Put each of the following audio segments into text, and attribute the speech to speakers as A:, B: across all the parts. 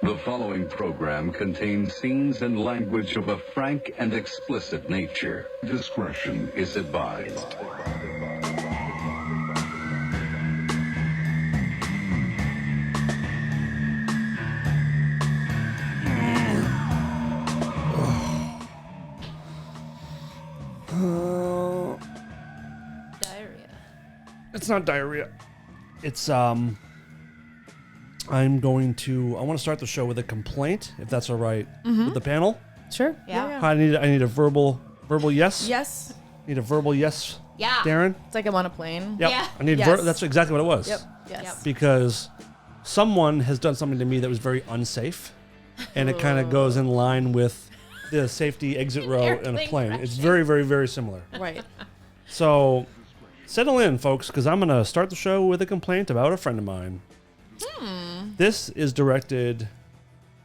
A: The following program contains scenes and language of a frank and explicit nature. Discretion is advised.
B: Diarrhea.
C: It's not diarrhea. It's I want to start the show with a complaint, if that's all right, with the panel.
D: Sure.
B: Yeah.
C: I need a verbal yes.
D: Yes.
C: Need a verbal yes.
B: Yeah.
C: Darren.
D: It's like I'm on a plane.
C: Yep.
B: Yeah.
C: I need
D: Yes.
C: that's exactly what it was.
D: Yep. Yes.
B: Yep.
C: Because someone has done something to me that was very unsafe, and it kind of goes in line with the safety exit row in a
B: Airplane
C: plane. It's
B: crashing.
C: very, very, very similar.
D: Right.
C: So settle in, folks, because I'm going to start the show with a complaint about a friend of mine. This is directed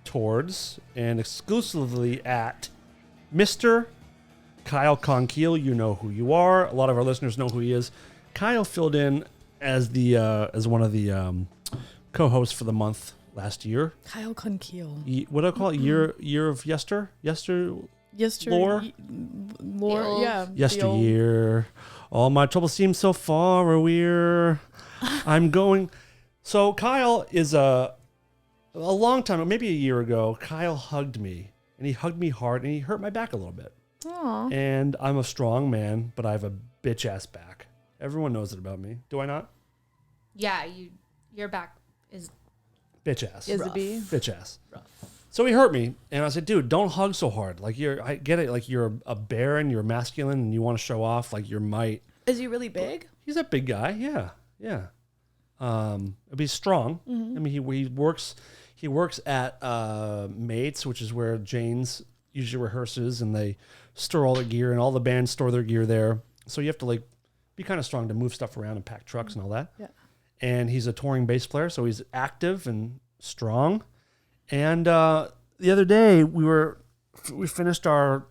C: towards and exclusively at Mr. Kyle Conkeel. You know who you are. A lot of our listeners know who he is. Kyle filled in as the as one of the co-hosts for the month last year.
D: Kyle Conkeel.
C: What do I call it? Year of yester?
D: Yesterday.
C: Lore?
D: Lore. Yeah. the old-
C: Yesteryear. All my troubles seem so far away. I'm going. So Kyle is a long time, maybe a year ago, Kyle hugged me, and he hugged me hard, and he hurt my back a little bit.
D: Aw.
C: And I'm a strong man, but I have a bitch ass back. Everyone knows it about me. Do I not?
B: Yeah, your back is
C: Bitch ass.
D: Is it B?
C: Bitch ass. So he hurt me, and I said, "Dude, don't hug so hard. Like I get it. Like you're a bear and you're masculine, and you want to show off like your might."
D: Is he really big?
C: He's a big guy. Yeah. But he's strong. I mean, he works at Mates, which is where Jane's usually rehearses, and they store all their gear, and all the bands store their gear there. So you have to like be kind of strong to move stuff around and pack trucks and all that.
D: Yeah.
C: And he's a touring bass player, so he's active and strong. And the other day we finished our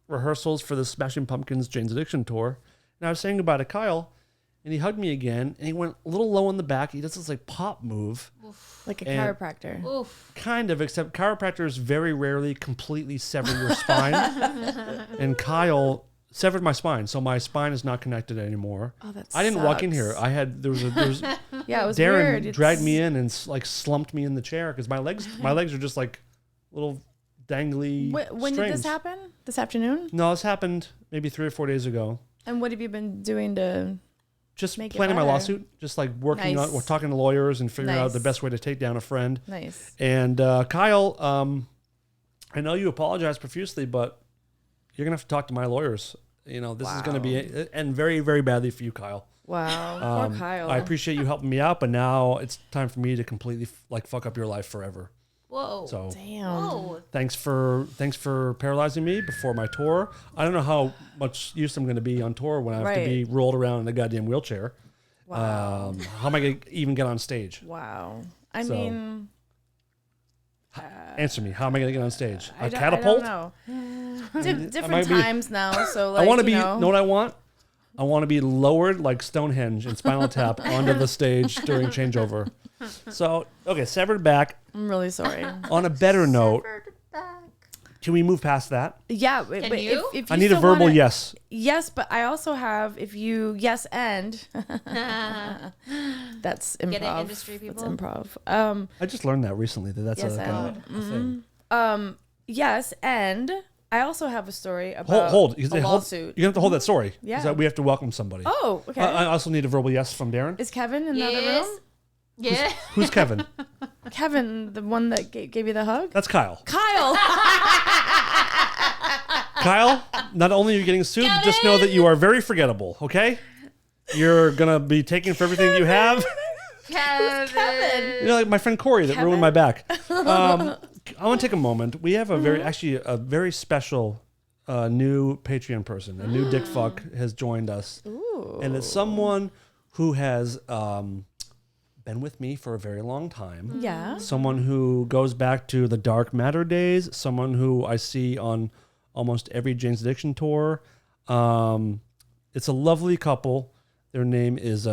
C: rehearsals for the Smashing Pumpkins Jane's Addiction tour, and I was saying goodbye to Kyle. And he hugged me again, and he went a little low in the back. He does this like pop move,
D: Like a
C: And-
D: chiropractor.
B: oof.
C: kind of, except chiropractors very rarely completely sever your spine. And Kyle severed my spine, so my spine is not connected anymore.
D: Oh, that
C: I didn't walk in here.
D: sucks.
C: There was
D: Yeah, it was
C: Darren
D: weird.
C: dragged me in and like slumped me in the chair because my legs are just like little dangly.
D: When did this
C: strings.
D: happen? This afternoon?
C: No, this happened maybe 3 or 4 days ago.
D: And what have you been doing to...
C: Just
D: Make it
C: planning my
D: better.
C: lawsuit, just like working
D: Nice.
C: on, we're talking to lawyers and figuring out
D: Nice.
C: the best way to take down a friend.
D: Nice.
C: And Kyle, I know you apologize profusely, but you're gonna have to talk to my lawyers. You know, this is gonna be and very, very badly for you, Kyle.
D: Wow. Poor Kyle.
C: I appreciate you helping me out, but now it's time for me to completely fuck up your life forever.
B: Whoa.
C: So
D: Damn.
B: Whoa.
C: thanks for paralyzing me before my tour. I don't know how much use I'm going to be on tour when I have to be rolled around in a goddamn wheelchair.
D: Wow.
C: How am I going to even get on stage?
D: Wow. I
C: So,
D: mean...
C: Answer me. How am I going to get on stage? A
D: I
C: catapult?
D: don't know. Different
C: might be-
D: times now, so like,
C: I want to be.
D: you know
C: Know what I want? I want to be lowered like Stonehenge and Spinal Tap onto the stage during changeover. So okay, severed back.
D: I'm really sorry.
C: On a better note, can we move past that?
D: Yeah,
B: Can
D: but
B: you?
D: if
C: I
D: you
C: need a
D: still
C: verbal
D: wanna-
C: yes.
D: Yes, but I also have if you that's improv.
B: Get it, industry
D: That's
B: people?
D: improv.
C: I just learned that recently that that's
D: Yes,
C: a thing.
D: Yes, and I also have a story about
C: Hold.
D: a lawsuit.
C: You have to hold that story.
D: Yeah.
C: 'Cause we have to welcome somebody.
D: Oh, okay.
C: I also need a verbal yes from Darren.
D: Is Kevin in the other
B: Yes.
D: room?
B: Yeah.
C: Who's Kevin?
D: Kevin, the one that gave you the hug?
C: That's Kyle.
D: Kyle.
C: Kyle, not only are you getting sued, but just know that you are very forgettable, okay? You're going to be taken for everything you have.
B: Kevin.
C: You know, like my friend Corey that ruined my back. I want to take a moment. We have a a very special new Patreon person. A new dick fuck has joined us.
D: Ooh.
C: And it's someone who has been with me for a very long time.
D: Yeah.
C: Someone who goes back to the Dark Matter days. Someone who I see on almost every Jane's Addiction tour. It's a lovely couple. Their name is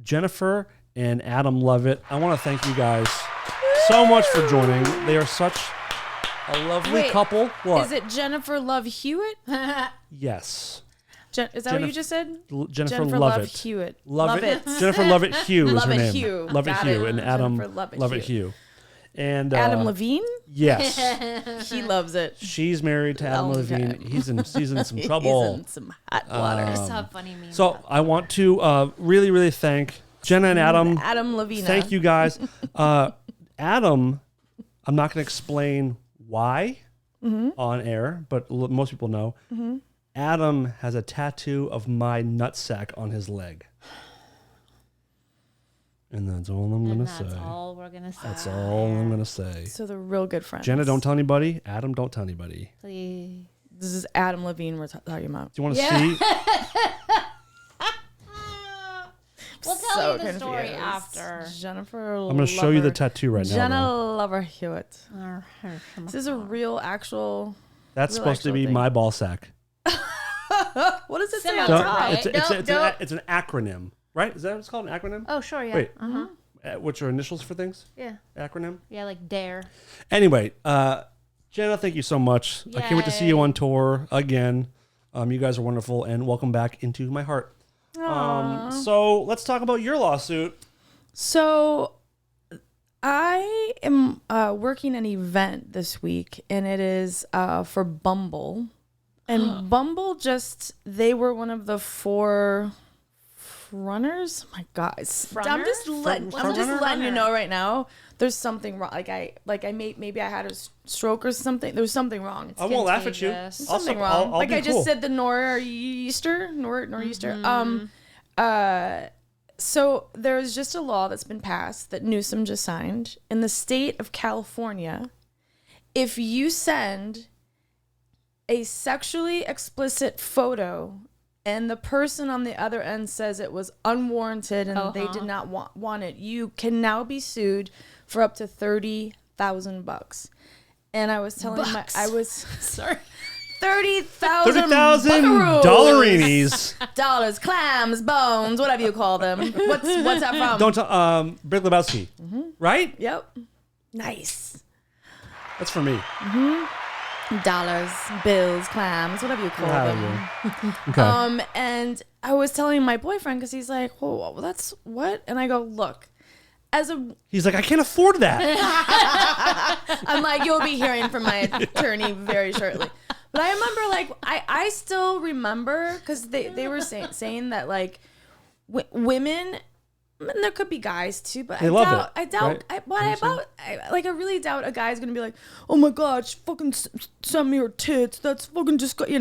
C: Jennifer and Adam Lovett. I want to thank you guys so much for joining. They are such a lovely
D: Wait,
C: couple. What?
D: Is it Jennifer Love Hewitt?
C: Yes.
D: Is that what you just said?
C: Jennifer Lovett.
D: Hewitt.
C: Lovett. Jennifer Lovett Hugh is her
D: Lovett
C: name.
D: Hugh.
C: Lovett
D: Got
C: Hugh
D: it.
C: and Adam
D: Jennifer Lovett
C: Lovett Hugh. And
D: Adam Levine?
C: Yes.
D: He loves it.
C: She's married to Adam
D: Okay.
C: Levine. He's in some trouble.
D: He's in some hot water.
B: I saw a funny meme.
C: So I want to really, really thank Jenna and Adam.
D: Adam Levine.
C: Thank you guys. Adam, I'm not going to explain why on air, but most people know. Adam has a tattoo of my nutsack on his leg. And that's all I'm going to say.
B: That's all we're gonna say.
C: That's all I'm going to say.
D: So they're real good friends.
C: Jenna, don't tell anybody. Adam, don't tell anybody.
B: Please.
D: This is Adam Levine we're talking about.
C: Do you want to see?
B: We'll tell
D: So
B: you the story
D: confused.
B: after.
D: Jennifer.
C: I'm going to show you the tattoo right now.
D: Jenna
C: though.
D: Lover Hewitt. This is a real, actual.
C: That's
D: real
C: supposed to be
D: actual thing.
C: my ball sack.
D: What does it say
B: Similar,
D: on
C: Don't-
D: top?
B: right?
C: It's an acronym, right? Is that what it's called? An acronym?
B: Oh, sure, yeah.
C: Wait.
B: Uh-huh.
C: Which are initials for things?
B: Yeah.
C: Acronym?
B: Yeah, like dare.
C: Anyway, Jenna, thank you so much. I can't wait to see you on tour again. You guys are wonderful, and welcome back into my heart. So let's talk about your lawsuit.
D: So I am working an event this week, and it is for Bumble. And Bumble they were one of the 4 runners. My God, I'm just letting you know right now. There's something wrong. Maybe I had a stroke or something. There was something wrong.
C: I won't laugh at you.
B: contagious.
D: Something wrong.
C: I'll
D: like
C: be
D: I just
C: cool.
D: said, the nor'easter. So there's just a law that's been passed that Newsom just signed in the state of California. If you send a sexually explicit photo and the person on the other end says it was unwarranted and they did not want it, you can now be sued for up to $30,000. And I was telling sorry, 30,000
C: $30,000
D: dollars, clams, bones, whatever you call them. What's that from?
C: Don't tell Big Lebowski, right?
D: Yep. Nice.
C: That's for me.
D: Dollars, bills, clams, whatever you call them.
C: Okay.
D: And I was telling my boyfriend because he's like, "Whoa, well, that's what?" And I go, "Look,
C: He's like, I can't afford that.
D: I'm like, you'll be hearing from my attorney very shortly." But I remember, I still remember because they were saying that women. And there could be guys too, but
C: They
D: I
C: love
D: doubt.
C: it,
D: I doubt.
C: right?
D: I really doubt a guy's gonna be like, "Oh my God, she fucking send me her tits. That's fucking just I'm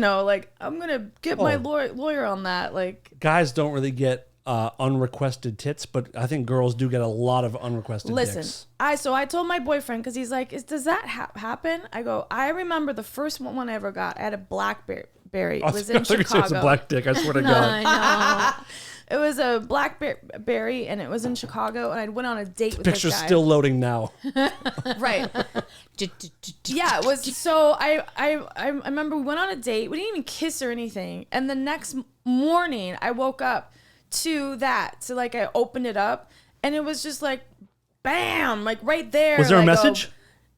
D: gonna get my lawyer on that."
C: Guys don't really get unrequested tits, but I think girls do get a lot of unrequested dicks.
D: So I told my boyfriend because he's like, "Does that happen?" I go, "I remember the first one I ever got. I had a BlackBerry. It was in Chicago.
C: It's a black dick. I swear to God.
B: I know.
D: It was a BlackBerry, and it was in Chicago. And I went on a date with
C: Picture's
D: this guy.
C: still loading now.
D: Right. Yeah, it was. So I remember we went on a date. We didn't even kiss or anything. And the next morning, I woke up to that. So I opened it up, and it was just bam, right there.
C: Was there a message?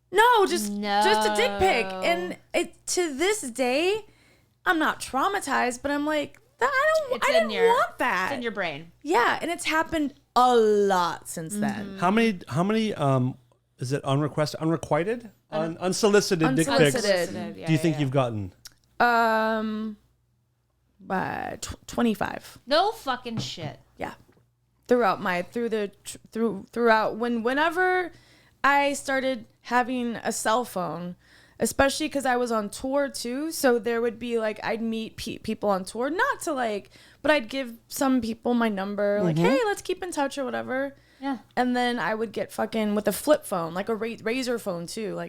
D: No, just a dick pic. And to this day, I'm not traumatized, but I'm like, I didn't want that.
B: It's in your brain.
D: Yeah, and it's happened a lot since then.
C: How many is it unrequited? Unsolicited dick pics
D: Unsolicited.
C: do you think you've gotten?
D: 25.
B: No fucking shit.
D: Yeah. Throughout whenever I started having a cell phone, especially because I was on tour too, so there would be I'd meet people on tour, not to but I'd give some people my number, hey, let's keep in touch or whatever.
B: Yeah.
D: And then I would get fucking with a flip phone, a razor phone too,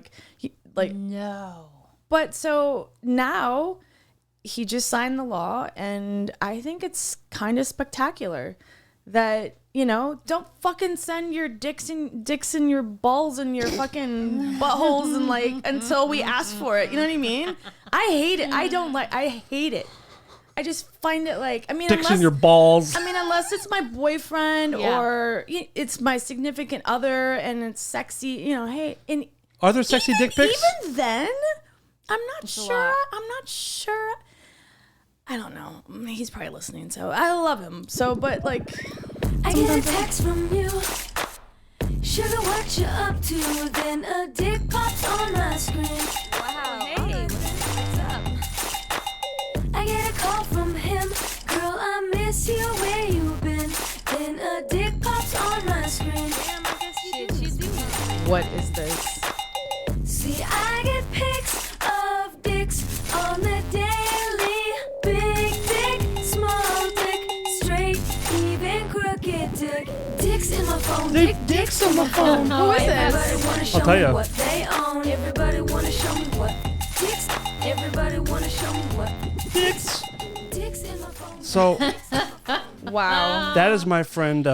B: No.
D: But so now he just signed the law, and I think it's kind of spectacular that, don't fucking send your dicks and your balls and your fucking buttholes and until we ask for it. You know what I mean? I hate it. I hate it. I just find it like, I mean,
C: Dicks in your balls.
D: I mean, unless it's my boyfriend
B: Yeah.
D: or it's my significant other and it's sexy, you know, hey, and
C: Are there sexy dick pics?
D: even then, I'm not
B: a
D: sure.
B: lot.
D: I'm not sure. I don't know. He's probably listening, so I love him. So, but like,
E: I get a text from you. Sugar, what you up to? Then a dick pops on my screen.
B: Wow. Hey, what's up?
E: I get a call from him. Girl, I miss you. Where you been? Then a dick pops on my screen.
B: Damn, I guess you do.
D: what is this?
E: See, I get pics of dicks on the daily. Big dick, small dick, straight, even crooked dick. Dicks in my phone.
D: Dicks on my phone. Who is
E: Everybody
D: this?
E: wanna show
C: tell
E: me
C: ya.
E: what they own. Everybody wanna show me what dicks. Everybody wanna show me what
C: Dicks.
E: dicks in my phone.
C: So
D: Wow.
C: that is my friend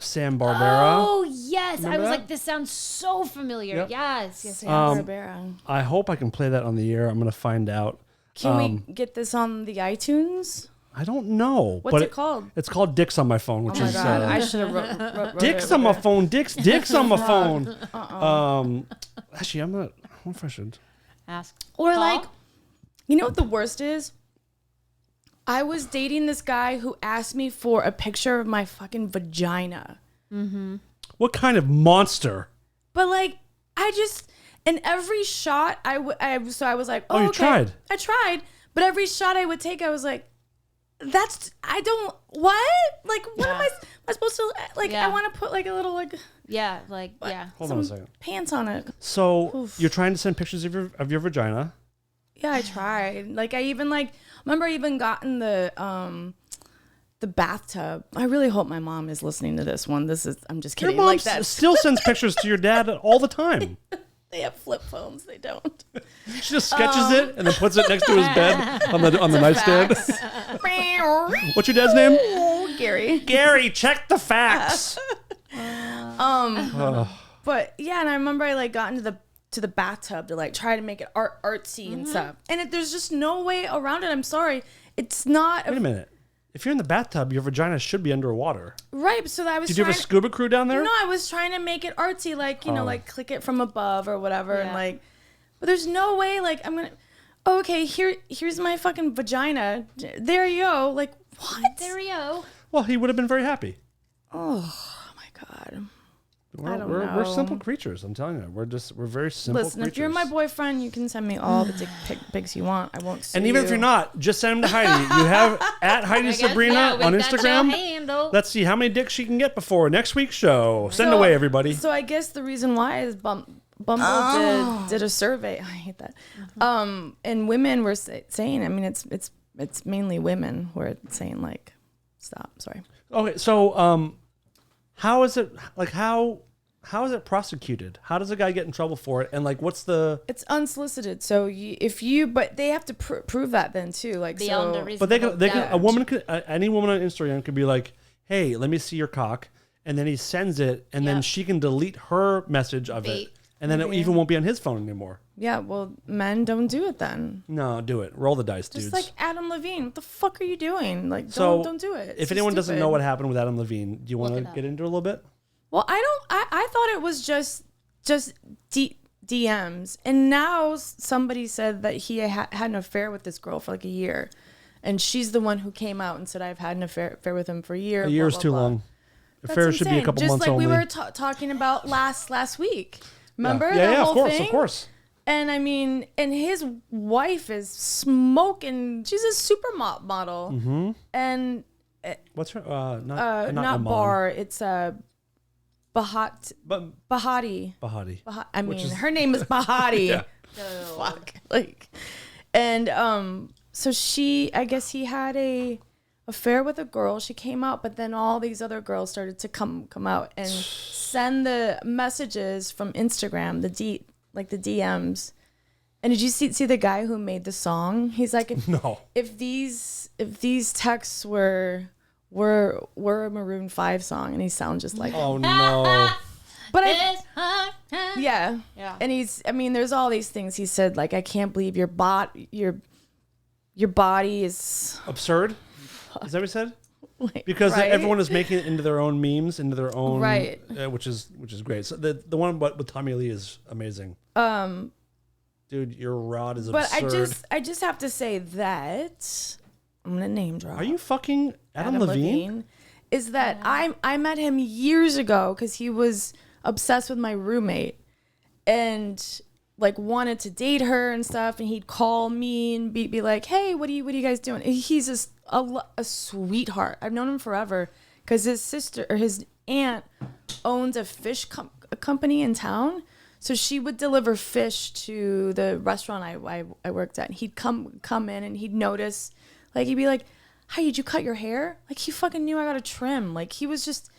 C: Sam Barbera.
B: Oh, yes. I
C: Remember
B: was
C: that?
B: like, this sounds so familiar.
C: Yep.
B: Yes.
D: Barbera.
C: I hope I can play that on the air. I'm gonna find out.
D: Can we get this on the iTunes?
C: I don't know.
D: What's
C: but
D: it called?
C: It's called Dicks on my phone, which
D: Oh my
C: is
D: god, I should have wrote
C: Dicks
D: it
C: on my
D: over there.
C: phone. Dicks on my phone. Actually, I'm not. I wonder if I should.
B: Ask.
D: Or
B: Paul?
D: like, you know what the worst is? I was dating this guy who asked me for a picture of my fucking vagina.
C: What kind of monster?
D: But like, I just in every shot I was like,
C: Oh, you
D: okay.
C: tried?
D: I tried, but every shot I would take, I was like, I don't what? Like, what am I supposed to like?
B: Yeah.
D: I want to put like a little like
B: Yeah, like, yeah.
C: Hold on a second.
D: pants on it.
C: So you're trying to send pictures of your vagina.
D: Yeah, I tried. Like, I even like remember I even got in the bathtub. I really hope my mom is listening to this one. I'm just
C: Your
D: kidding.
C: mom
D: Like that.
C: still sends pictures to your dad all the time.
D: They have flip phones. They don't.
C: She just sketches it and then puts it next to his bed on the nightstand. What's your dad's name?
D: Oh, Gary.
C: Gary, check the facts.
D: But yeah, and I remember I like got into the bathtub to like try to make it artsy and stuff. And there's just no way around it. I'm sorry. It's not
C: Wait a minute. If you're in the bathtub, your vagina should be underwater.
D: right. So I was
C: Did you have a
D: trying
C: scuba crew down there?
D: No, I was trying to make it artsy, like, you know, like click it from above or whatever. And
B: Yeah.
D: like, but there's no way, like, I'm going to, okay, here's my fucking vagina. There you go. Like, what?
B: There we go.
C: Well, he would have been very happy.
D: Oh my God. I don't
C: We're
D: know.
C: simple creatures. I'm telling you, we're very simple.
D: Listen,
C: creatures.
D: if you're my boyfriend, you can send me all the dick pics you want. I won't sue
C: And even if
D: you.
C: you're not, just send them to Heidi. You have at Heidi Sabrina on Instagram.
B: Handle.
C: Let's see how many dicks she can get before next week's show. Send
D: So-
C: away, everybody.
D: So I guess the reason why is Bumble did a survey. I hate that. And women were saying, I mean, it's mainly women who are saying like, stop. Sorry.
C: Okay, so how is it like how is it prosecuted? How does a guy get in trouble for it? And like, what's the?
D: It's unsolicited. So but they have to prove that then too. Like,
B: Beyond
D: so
B: a reason.
C: But they can a woman could any woman on Instagram could be like, hey, let me see your cock, and then he sends it, and then
B: Yep.
C: she can delete her message of it,
B: Bait.
C: and then it even won't be on his phone anymore.
D: yeah, well, men don't do it then.
C: No, do it. Roll the dice,
D: Just
C: dudes.
D: like Adam Levine. What the fuck are you doing? Like,
C: So,
D: don't do it. It's
C: if
D: so
C: anyone doesn't know
D: stupid.
C: what happened with Adam Levine, do you want
B: Look
C: to
B: it
C: get into it a little bit?
D: Well, I thought it was just DMs, and now somebody said that he had an affair with this girl for like a year, and she's the one who came out and said I've had an affair with him for a year.
C: A year is
D: blah,
C: too
D: blah, blah.
C: long.
D: That's
C: Affairs should be a
D: insane.
C: couple
D: just
C: months
D: like
C: only.
D: we were talking about last week. Remember
C: Yeah,
D: that
C: yeah,
D: whole
C: of course,
D: thing?
C: of course.
D: And I mean, and his wife is smoking. She's a supermodel,
C: Mm-hmm.
D: and
C: What's her? Not
D: not
C: Iman,
D: Bar. It's Bahati.
C: but
D: Bahati.
C: Bahati.
D: I
C: Which
D: mean,
C: is-
D: her name is Bahati.
C: Yeah.
D: Fuck. Like, and so I guess he had a affair with a girl. She came out, but then all these other girls started to come out and send the messages from Instagram, the DMs. And did you see the guy who made the song? He's like,
C: No.
D: if these texts were a Maroon 5 song, and he sounds just like
C: Oh no.
D: but
B: It's hard.
D: yeah.
B: Yeah.
D: And there's all these things he said, like, I can't believe your your body is
C: Absurd. Is that what you said?
D: like,
C: Because
D: right?
C: everyone is making it into their own memes, into their own
D: Right.
C: which is great. So the one with Tommy Lee is amazing. Dude, your rod is
D: But
C: absurd.
D: I just have to say that I'm gonna name drop.
C: Are you fucking Adam Levine?
D: Is that I met him years ago because he was obsessed with my roommate and like wanted to date her and stuff, and he'd call me and be like, "Hey, what are you guys doing?" He's just a sweetheart. I've known him forever because his sister or his aunt owns a fish company in town. So she would deliver fish to the restaurant I worked at. And he'd come in and he'd notice, like he'd be like, "Hi, did you cut your hair?" Like he fucking knew I got a trim. Like he was just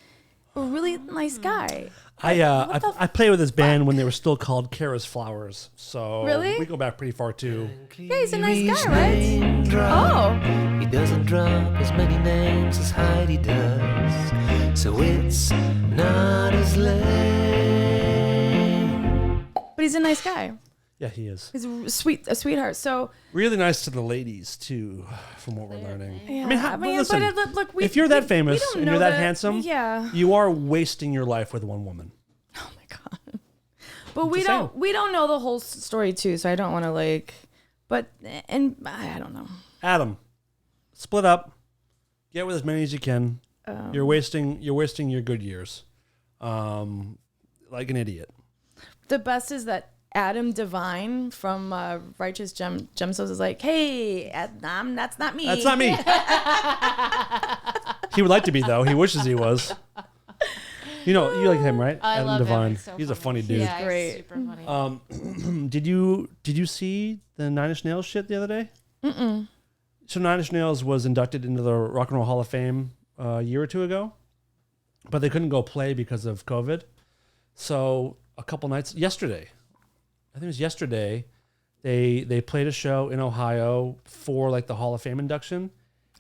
D: a really nice guy.
C: I played with this band when they were still called Kara's Flowers. So
D: Really?
C: we go back pretty far too.
D: Yeah, he's a nice guy, right? Oh,
F: He doesn't drop as many names as Heidi does, so it's not as lame.
D: but he's a nice guy.
C: Yeah, he is.
D: He's a sweetheart. So
C: Really nice to the ladies too, from what we're learning.
D: yeah,
C: Listen,
D: but look,
C: if you're that
D: we
C: famous
D: don't
C: and
D: know
C: you're that handsome,
D: yeah.
C: you are wasting your life with one woman.
D: Oh my god. But we
C: just
D: don't know the whole story too, so I don't want to like. But and I don't know.
C: Adam, split up, get with as many as you can. You're wasting your good years, like an idiot.
D: The best is that Adam Devine from Righteous Gemstones is like, "Hey, that's not me."
C: That's not me. He would like to be though. He wishes he was. You know, you like him, right?
B: I
C: Adam
B: love
C: Devine.
B: him. He's so
C: He's a funny dude.
B: Yeah,
D: Great.
B: he's super funny.
C: Did you see the Nine Inch Nails shit the other day? Mm-mm. So Nine Inch Nails was inducted into the Rock and Roll Hall of Fame a year or two ago, but they couldn't go play because of COVID. So a couple nights yesterday, I think it was yesterday, they played a show in Ohio for like the Hall of Fame induction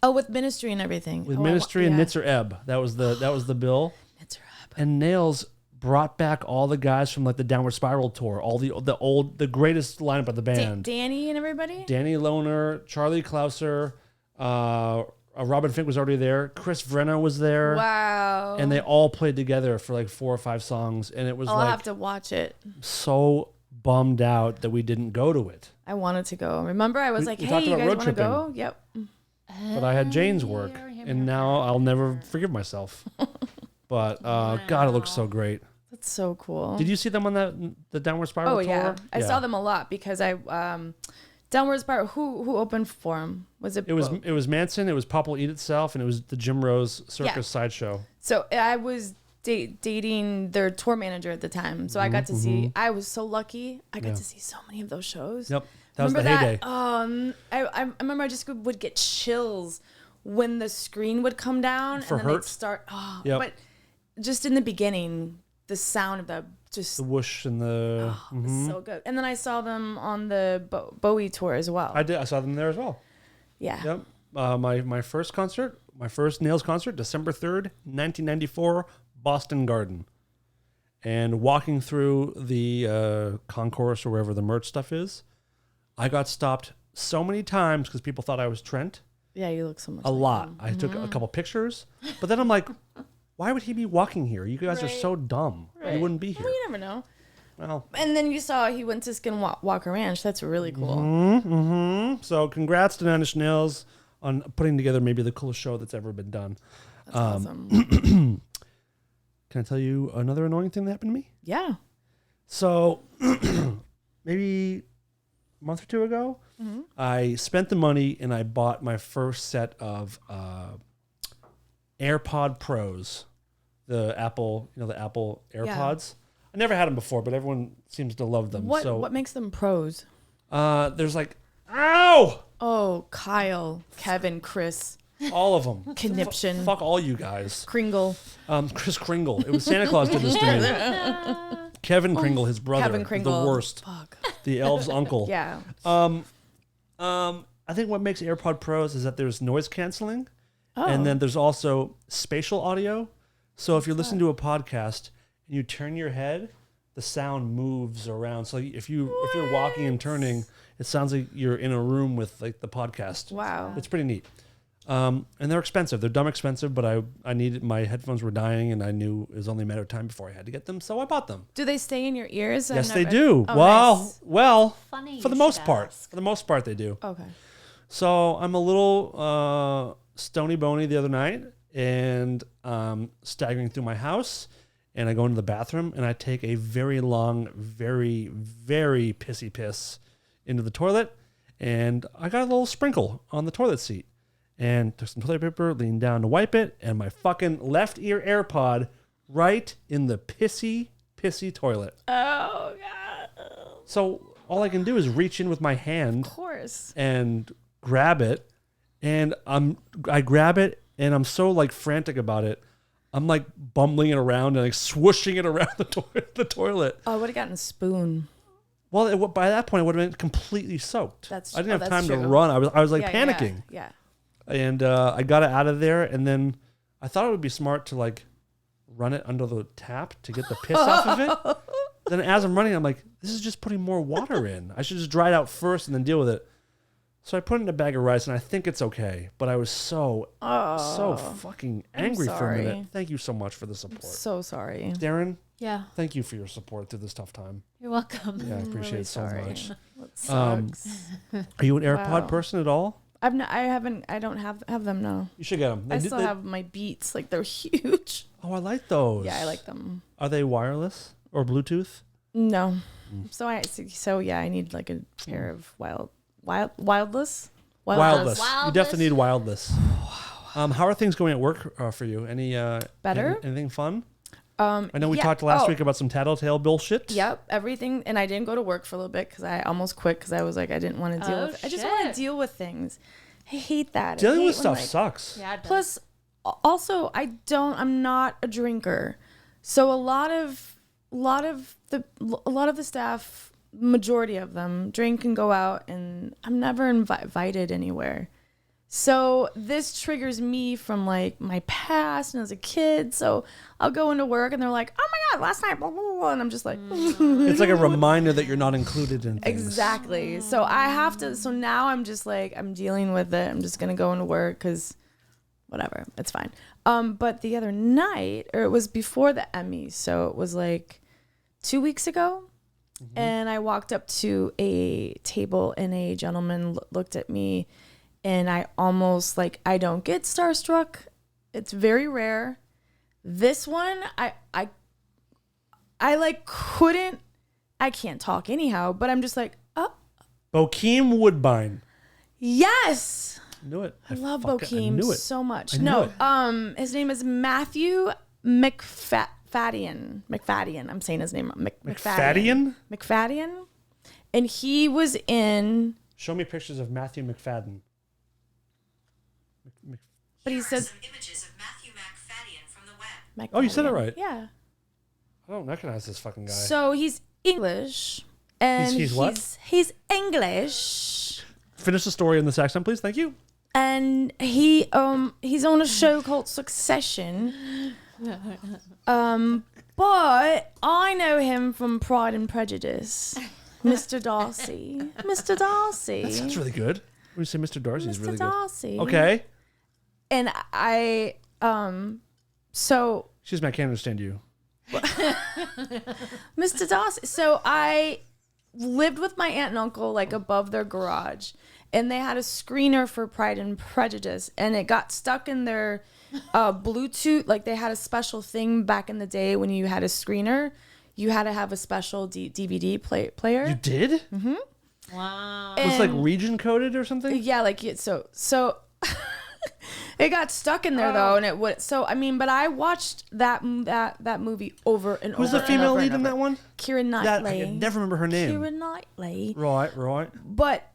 D: Oh, with Ministry and everything.
C: with
D: Oh,
C: Ministry and
D: yeah.
C: Nitzer Ebb. That was the bill.
D: Nitzer Ebb.
C: And Nails brought back all the guys from like the Downward Spiral tour, all the greatest lineup of the band.
D: Danny and everybody.
C: Danny Lohner, Charlie Clouser, Robin Fink was already there. Chris Vrenna was there.
D: Wow.
C: And they all played together for like 4 or 5 songs. And it was
D: I'll
C: like
D: have to watch it.
C: so bummed out that we didn't go to it.
D: I wanted to go. Remember, I was
C: We
D: like,
C: talked
D: "Hey, you
C: about
D: guys
C: road
D: want to go?"
C: tripping.
D: Yep.
C: But I had Jane's work. And now I'll never forgive myself. But God, it looks so great.
D: That's so cool.
C: Did you see them on the Downward Spiral
D: Oh
C: tour?
D: yeah, I saw them a lot because I Downward Spiral. Who opened for him? Was it?
C: It was Manson, it was Pop Will Eat Itself, and it was the Jim Rose Circus
D: Yeah.
C: sideshow.
D: So I was dating their tour manager at the time, so I got to see. I was so lucky. I got to see so many of those shows.
C: Yep. That was
D: Remember
C: the heyday.
D: I remember I just would get chills when the screen would come down
C: For
D: and then
C: Hurt?
D: they'd start. Oh,
C: Yep.
D: but just in the beginning, the sound of the just
C: The whoosh and the
D: was so good. And then I saw them on the Bowie tour as well.
C: I saw them there as well.
D: Yeah.
C: Yep. My first Nails concert, December 3rd, 1994, Boston Garden. And walking through the concourse or wherever the merch stuff is, I got stopped so many times because people thought I was Trent.
D: Yeah, you look so much.
C: A
D: like
C: lot.
D: him.
C: I took a couple pictures, but then I'm like, why would he be walking here? You guys are so dumb. You wouldn't be here.
D: Well, you never know.
C: Well,
D: And then you saw he went to Skinwalker Ranch. That's really cool.
C: so congrats to Nine Inch Nails on putting together maybe the coolest show that's ever been done.
D: That's awesome.
C: Can I tell you another annoying thing that happened to me?
D: Yeah.
C: So maybe a month or two ago, I spent the money and I bought my first set of AirPod Pros, the Apple AirPods. I never had them before, but everyone seems to love them.
D: What makes them pros?
C: There's like, ow,
D: Oh, Kyle, Kevin, Chris,
C: all of them.
D: Conniption,
C: Fuck all you guys.
D: Kringle.
C: Chris Kringle. It was Santa Claus did this to me. Kevin Kringle, his brother,
D: Kevin Kringle.
C: the worst.
D: Fuck.
C: The elf's uncle.
D: Yeah.
C: I think what makes AirPod Pros is that there's noise canceling, and then there's also spatial audio. So if you're listening to a podcast and you turn your head, the sound moves around. So if you're walking and turning, it sounds like you're in a room with like the podcast.
D: Wow.
C: It's pretty neat. And they're expensive. They're dumb expensive, but I needed, my headphones were dying and I knew it was only a matter of time before I had to get them. So I bought them.
D: Do they stay in your ears?
C: Yes, they do. Well,
G: Funny
C: for the
G: you
C: most
G: should
C: part.
G: ask.
C: For the most part, they do.
D: Okay.
C: So I'm a little stony bony the other night and staggering through my house, and I go into the bathroom and I take a very long, very, very pissy piss into the toilet, and I got a little sprinkle on the toilet seat, and took some toilet paper, leaned down to wipe it, and my fucking left ear AirPod right in the pissy toilet.
D: Oh God.
C: So all I can do is reach in with my hand
D: Of course.
C: and grab it, and I grab it, and I'm so like frantic about it. I'm like bumbling it around and like swooshing it around the toilet.
D: Oh, I would have gotten a spoon.
C: Well, by that point, I would have been completely soaked.
D: That's-
C: I didn't have
D: that's
C: time to
D: true.
C: run. I was like
D: Yeah,
C: panicking,
D: Yeah.
C: and I got it out of there. And then I thought it would be smart to like run it under the tap to get the piss off of it. Then as I'm running, I'm like, this is just putting more water in. I should just dry it out first and then deal with it. So I put it in a bag of rice, and I think it's okay. But I was so fucking angry for a minute.
D: sorry.
C: Thank you so much for the support.
D: So sorry.
C: Darren,
G: Yeah,
C: thank you for your support through this tough time.
G: you're welcome.
C: Yeah, I appreciate
D: really
C: it so
D: sorry.
C: much.
D: That sucks.
C: Are you an AirPod
D: Wow.
C: person at all?
D: I don't have them, no.
C: You should get them.
D: I still have my Beats, like they're huge.
C: Oh, I like those.
D: Yeah, I like them.
C: Are they wireless or Bluetooth?
D: No.
C: Mm.
D: So yeah, I need like a pair of wireless.
C: Wireless. You definitely need wireless.
D: Oh,
C: How are things going at work for you? Any
D: Better?
C: Anything fun?
D: I
C: I know we talked last week about some tattletale bullshit.
D: Yep, everything, and I didn't go to work for a little bit because I almost quit because I was like I didn't want to deal
G: Oh,
D: with. I just want
G: shit.
D: to deal with things. I hate that. I
C: Dealing
D: hate
C: with
D: when,
C: stuff
D: like-
C: sucks.
G: Yeah, it does.
D: Plus, also, I'm not a drinker, so a lot of the staff, majority of them, drink and go out, and I'm never invited anywhere. So this triggers me from like my past and as a kid. So I'll go into work and they're like, "Oh my God, last night," blah, blah, blah, and I'm just like,
C: It's like a reminder that you're not included in things.
D: exactly. So I have to. So now I'm just like I'm dealing with it. I'm just gonna go into work because whatever, it's fine. But the other night, or it was before the Emmy, so it was like 2 weeks ago, and I walked up to a table and a gentleman looked at me, and I almost like I don't get starstruck. It's very rare. This one, I like couldn't. I can't talk anyhow, but I'm just like, oh
C: Bokeem Woodbine.
D: yes.
C: Knew it.
D: I love
C: fucking-
D: Bokeem
C: knew it.
D: so much.
C: I knew
D: No,
C: it.
D: his name is Matthew McFadden. I'm saying his name
C: McFadden?
D: McFadden, and he was in.
C: Show me pictures of Matthew McFadden.
D: But he says,
H: Images of Matthew McFadden from the web.
C: Oh, you said it
D: McFadden.
C: right.
D: Yeah.
C: I don't recognize this fucking guy.
D: So he's English, and
C: He's what?
D: He's English,
C: Finish the story in this accent, please. Thank you.
D: and he's on a show called Succession. But I know him from Pride and Prejudice. Mr. Darcy. Mr. Darcy.
C: That sounds really good. When you say Mr. Darcy's
D: Mr.
C: really
D: Darcy.
C: good. Okay.
D: And I so
C: Excuse me, I can't understand you.
D: Mr. Darcy. So I lived with my aunt and uncle like above their garage, and they had a screener for Pride and Prejudice, and it got stuck in their Bluetooth. Like they had a special thing back in the day when you had a screener, you had to have a special DVD player.
C: You did?
G: Wow.
C: It's like
D: And-
C: region coded or something?
D: Yeah, like so it got stuck in there though, and it would. So I mean, but I watched that movie over and over.
C: Who's the
D: and
C: female
D: over
C: lead
D: and
C: in that
D: over.
C: one?
D: Keira
C: That, I
D: Knightley.
C: can never remember her name.
D: Keira Knightley.
C: Right.
D: But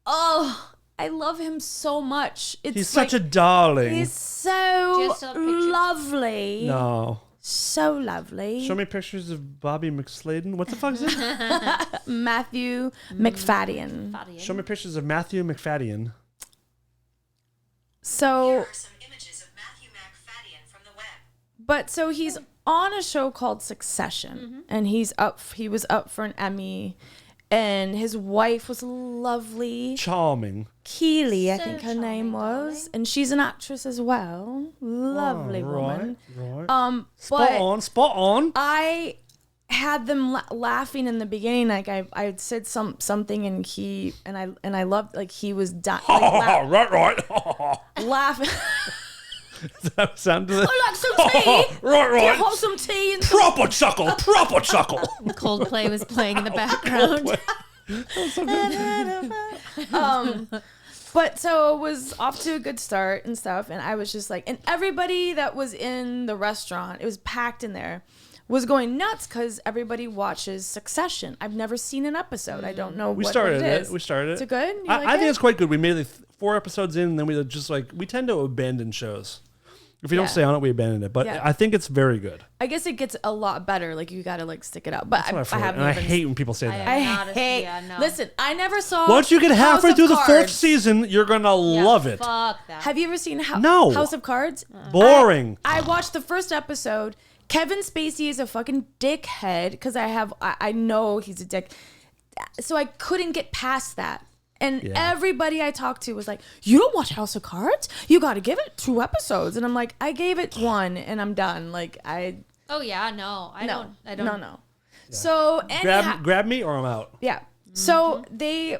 D: I love him so much. It's
C: He's
D: like,
C: such a darling.
D: He's so
G: Just saw pictures.
D: lovely.
C: No.
D: So lovely.
C: Show me pictures of Bobby McSladen. What the fuck is it?
D: Matthew McFadden.
C: Show me pictures of Matthew McFadden.
D: So
H: Some images of Matthew McFadden from the web.
D: But so he's on a show called Succession, and he was up for an Emmy, and his wife was lovely.
C: Charming.
D: Keely, I
G: So
D: think her name
G: charming,
D: was.
G: darling.
D: And she's an actress as well. Lovely woman.
C: Right.
D: But
C: Spot on.
D: I had them laughing in the beginning. Like I had said something, and I loved, like, he was dying, like,
C: right.
D: laughing.
C: Does that sound to the...
D: I like some tea.
C: right.
D: Have some tea and
C: Proper chuckle.
G: Coldplay was playing in the background.
D: But so it was off to a good start and stuff, and I was just like, and everybody that was in the restaurant, it was packed in there, was going nuts because everybody watches Succession. I've never seen an episode. I don't know
C: We
D: what
C: started
D: it
C: it.
D: is.
C: We started it.
D: Is it good? You
C: I
D: like
C: think
D: it?
C: it's quite good. We made like 4 episodes in, and then we just like, we tend to abandon shows. If you don't
D: Yeah.
C: stay on it, we abandon it. But
D: Yeah.
C: I think it's very good.
D: I guess it gets a lot better. Like, you got to, like, stick it out. But
C: That's what I've heard.
D: haven't
C: And I
D: even.
C: hate when people say that.
G: I- Not a-
D: hate.
G: yeah, no.
D: Listen, I never saw.
C: Once you get
D: House
C: halfway
D: of
C: through the 4th
D: Cards.
C: season, you're going to love it.
G: Fuck that.
D: Have you ever seen
C: No.
D: House of Cards?
C: Boring.
D: I watched the first episode. Kevin Spacey is a fucking dickhead because I know he's a dick. So I couldn't get past that. And
C: Yeah.
D: everybody I talked to was like, "You don't watch House of Cards? You got to give it 2 episodes." And I'm like, "I gave it 1 and I'm done." Like,
G: Oh yeah, no, I don't.
D: No. So anyhow,
C: Grab me or I'm out.
D: yeah. So they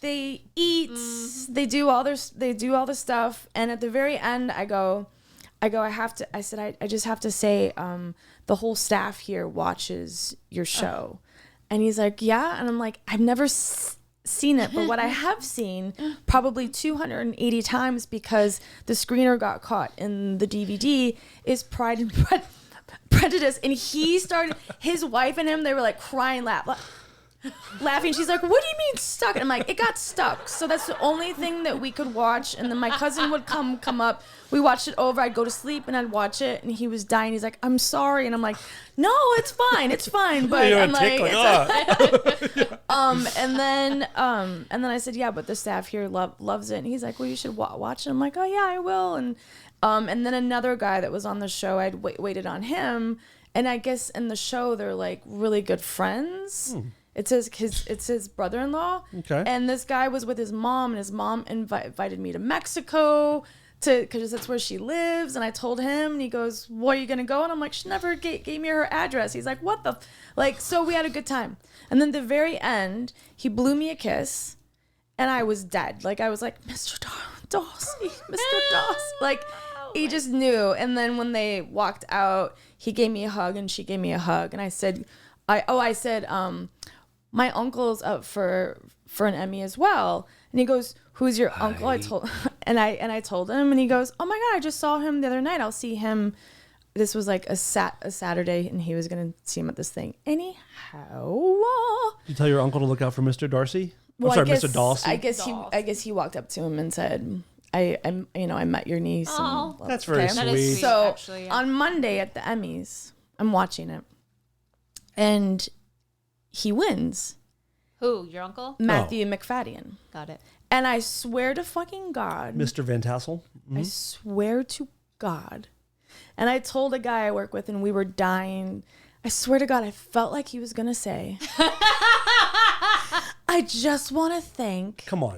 D: eat, they do all the stuff, and at the very end, I said I just have to say, the whole staff here watches your show, and he's like, yeah, and I'm like, I've never seen it, but what I have seen probably 280 times because the screener got caught in the DVD is Pride and Prejudice, and he started, his wife and him, they were like crying, laughing. She's like, "What do you mean stuck?" And I'm like, "It got stuck." So that's the only thing that we could watch. And then my cousin would come up. We watched it over. I'd go to sleep and I'd watch it. And he was dying. He's like, "I'm sorry." And I'm like, "No, it's fine. It's fine." But
C: You're
D: I'm
C: a
D: like,
C: tick,
D: and then I said, "Yeah, but the staff here loves it." And he's like, "Well, you should watch it." I'm like, "Oh yeah, I will." And then another guy that was on the show, I'd waited on him. And I guess in the show they're like really good friends. It's his brother-in-law.
C: Okay.
D: And this guy was with his mom, and his mom invited me to Mexico because that's where she lives. And I told him, and he goes, "Well, are you gonna go?" And I'm like, "She never gave me her address." He's like, "What the?" So we had a good time. And then the very end, he blew me a kiss, and I was dead. Like, I was like, "Mr. Darcy, Mr. Darcy." Like, he just knew. And then when they walked out, he gave me a hug, and she gave me a hug, and I said, my uncle's up for an Emmy as well. And he goes, "Who's your uncle?" I told, and I told him, and he goes, "Oh my God, I just saw him the other night. I'll see him." This was like a Saturday, and he was gonna see him at this thing. Anyhow,
C: You tell your uncle to look out for Mr. Darcy?
D: well,
C: I'm sorry,
D: I guess,
C: Mr. Dawson.
D: I guess he walked up to him and said, I met your niece."
G: Oh.
D: And,
C: That's very
G: That is
C: sweet.
G: sweet.
D: So
G: Actually, yeah.
D: on Monday at the Emmys, I'm watching it, and he wins.
G: Who? Your uncle?
D: Matthew McFadden.
G: Got it.
D: And I swear to fucking God,
C: Mr. Van Tassel.
D: I swear to God. And I told a guy I work with, and we were dying. I swear to God, I felt like he was going to say, "I just want to thank."
C: Come on.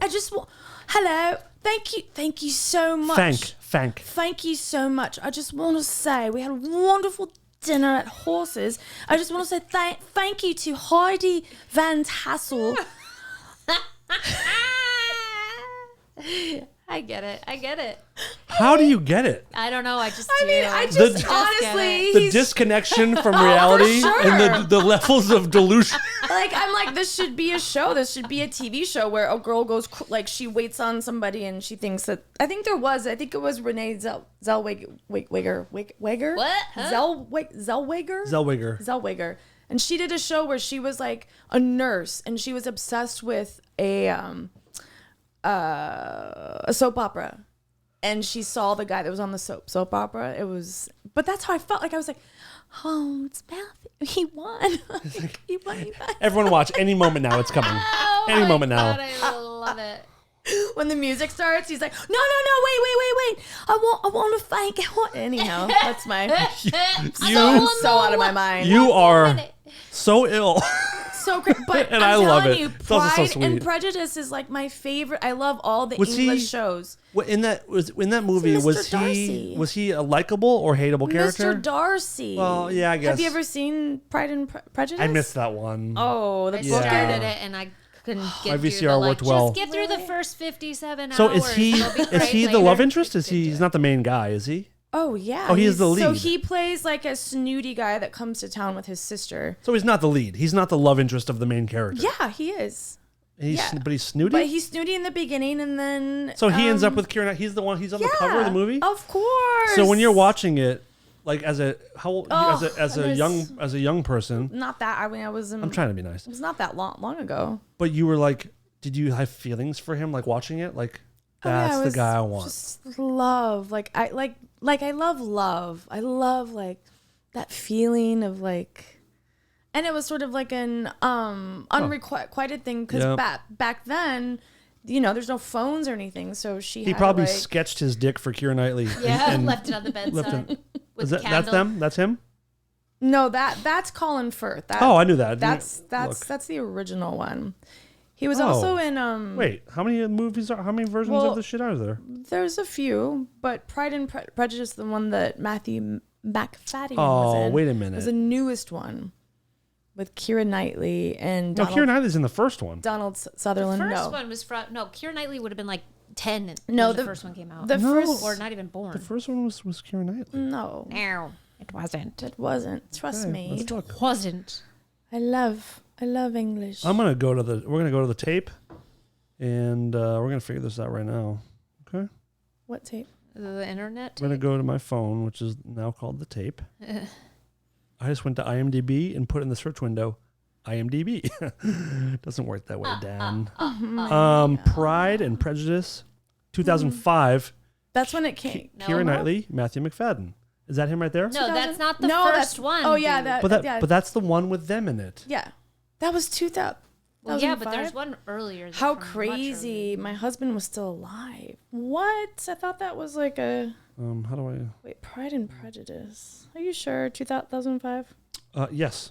D: Hello. Thank you so much.
C: Thank.
D: You so much. I just want to say we had a wonderful dinner at Horses. I just want to say thank you to Heidi Van Tassel.
G: I get it.
C: How do you get it?
G: I don't know. I just
D: I
G: do.
D: mean, I
C: The-
D: just
C: The
D: honestly,
C: The disconnection from reality
D: sure.
C: and the levels of delusion.
D: I'm like, this should be a show. This should be a TV show where a girl goes, like, she waits on somebody and she thinks that, I think it was Renee Zellweger.
G: What? Huh?
D: Zellweger. And she did a show where she was like a nurse, and she was obsessed with a soap opera, and she saw the guy that was on the soap opera. But that's how I felt. Like, I was like, "Oh, it's Matthew. He won. He won.
C: Everyone watch. Any moment now, it's coming.
G: Oh
C: Any
G: my
C: moment now.
G: God, I love it.
D: when the music starts, he's like, no, wait. I want to fight. Anyhow, that's my. I'm so out of my mind.
C: You are so ill.
D: So great, but
C: And
D: I'm
C: I love
D: telling
C: it.
D: you,
C: It's also so
D: Pride
C: sweet.
D: and Prejudice is like my favorite. I love all the
C: Was
D: English
C: he-
D: shows.
C: In that movie,
D: Mr.
C: was
D: Darcy.
C: he a likable or hateable character?
D: Mr. Darcy.
C: Well, yeah, I guess.
D: Have you ever seen Pride and Prejudice?
C: I missed that one.
D: Oh, the
G: I
D: book.
G: started it and I couldn't get
C: My
G: through
C: VCR
G: the, like,
C: worked well.
G: Just get through the first 57
C: So
G: hours.
C: is he
G: It'll be great
C: the
G: later.
C: love interest? He's not the main guy, is he?
D: Oh yeah.
C: Oh, he is the
D: So
C: lead.
D: he plays like a snooty guy that comes to town with his sister.
C: So he's not the lead. He's not the love interest of the main character.
D: Yeah, he is.
C: But he's snooty.
D: But he's snooty in the beginning, and then
C: So he ends up with Keira. He's the one. He's on the cover of the movie.
D: Of course.
C: So when you're watching it, like as a
D: there's-
C: as a young person,
D: not that. I mean, I was.
C: I'm trying to be nice.
D: It was not that long ago.
C: But you were like, did you have feelings for him? Like watching it, like that's
D: I
C: the
D: was
C: guy I want.
D: Just love, I love love. I love like that feeling of like, and it was sort of like an unrequited thing because
C: Yeah.
D: back then, you know, there's no phones or anything, so
C: He
D: had
C: probably
D: like,
C: sketched his dick for Keira Knightley.
G: Yeah,
C: and
G: left it on the bedside. With
C: Is that,
G: candle.
C: that's them? That's him?
D: No, that's Colin Firth.
C: Oh, I knew that.
D: That's
C: Look.
D: that's the original one. He was
C: Oh.
D: also in
C: Wait, how many versions
D: Well,
C: of this shit are there?
D: There's a few, but Pride and Prejudice, the one that Matthew McFadden was
C: Oh,
D: in,
C: wait a minute.
D: was the newest one with Keira Knightley and
C: No,
D: Donald,
C: Keira Knightley's in the first one.
D: Donald
G: The
D: Sutherland.
G: first
D: No,
G: one was from Keira Knightley would have been like 10
D: No,
G: when the
D: the-
G: first one came out.
D: the
C: No.
D: first
G: or not even born.
C: The first one was Keira Knightley.
D: no,
G: No, it wasn't.
D: it wasn't. Trust
C: Okay,
D: me.
C: let's look.
G: Wasn't.
D: I love English.
C: We're gonna go to the tape, and we're gonna figure this out right now. Okay,
D: What tape?
G: The internet.
C: we're gonna go to my phone, which is now called the tape. I just went to IMDb and put in the search window, IMDb. Doesn't work that way, Dan. Pride and Prejudice, 2005.
D: That's when it came.
C: Keira Knightley, Matthew McFadden. Is that him right there?
G: No, that's not the
D: No,
G: first
D: that's-
G: one.
D: oh, yeah,
G: dude.
D: that-
C: But
D: yeah.
C: that's the one with them in it.
D: Yeah, that was 2000.
G: Well, yeah, but
D: 2005?
G: there's one earlier.
D: How
G: from much
D: crazy!
G: earlier.
D: My husband was still alive. What? I thought that was like a
C: How do I?
D: wait. Pride and Prejudice. Are you sure? 2005.
C: Yes,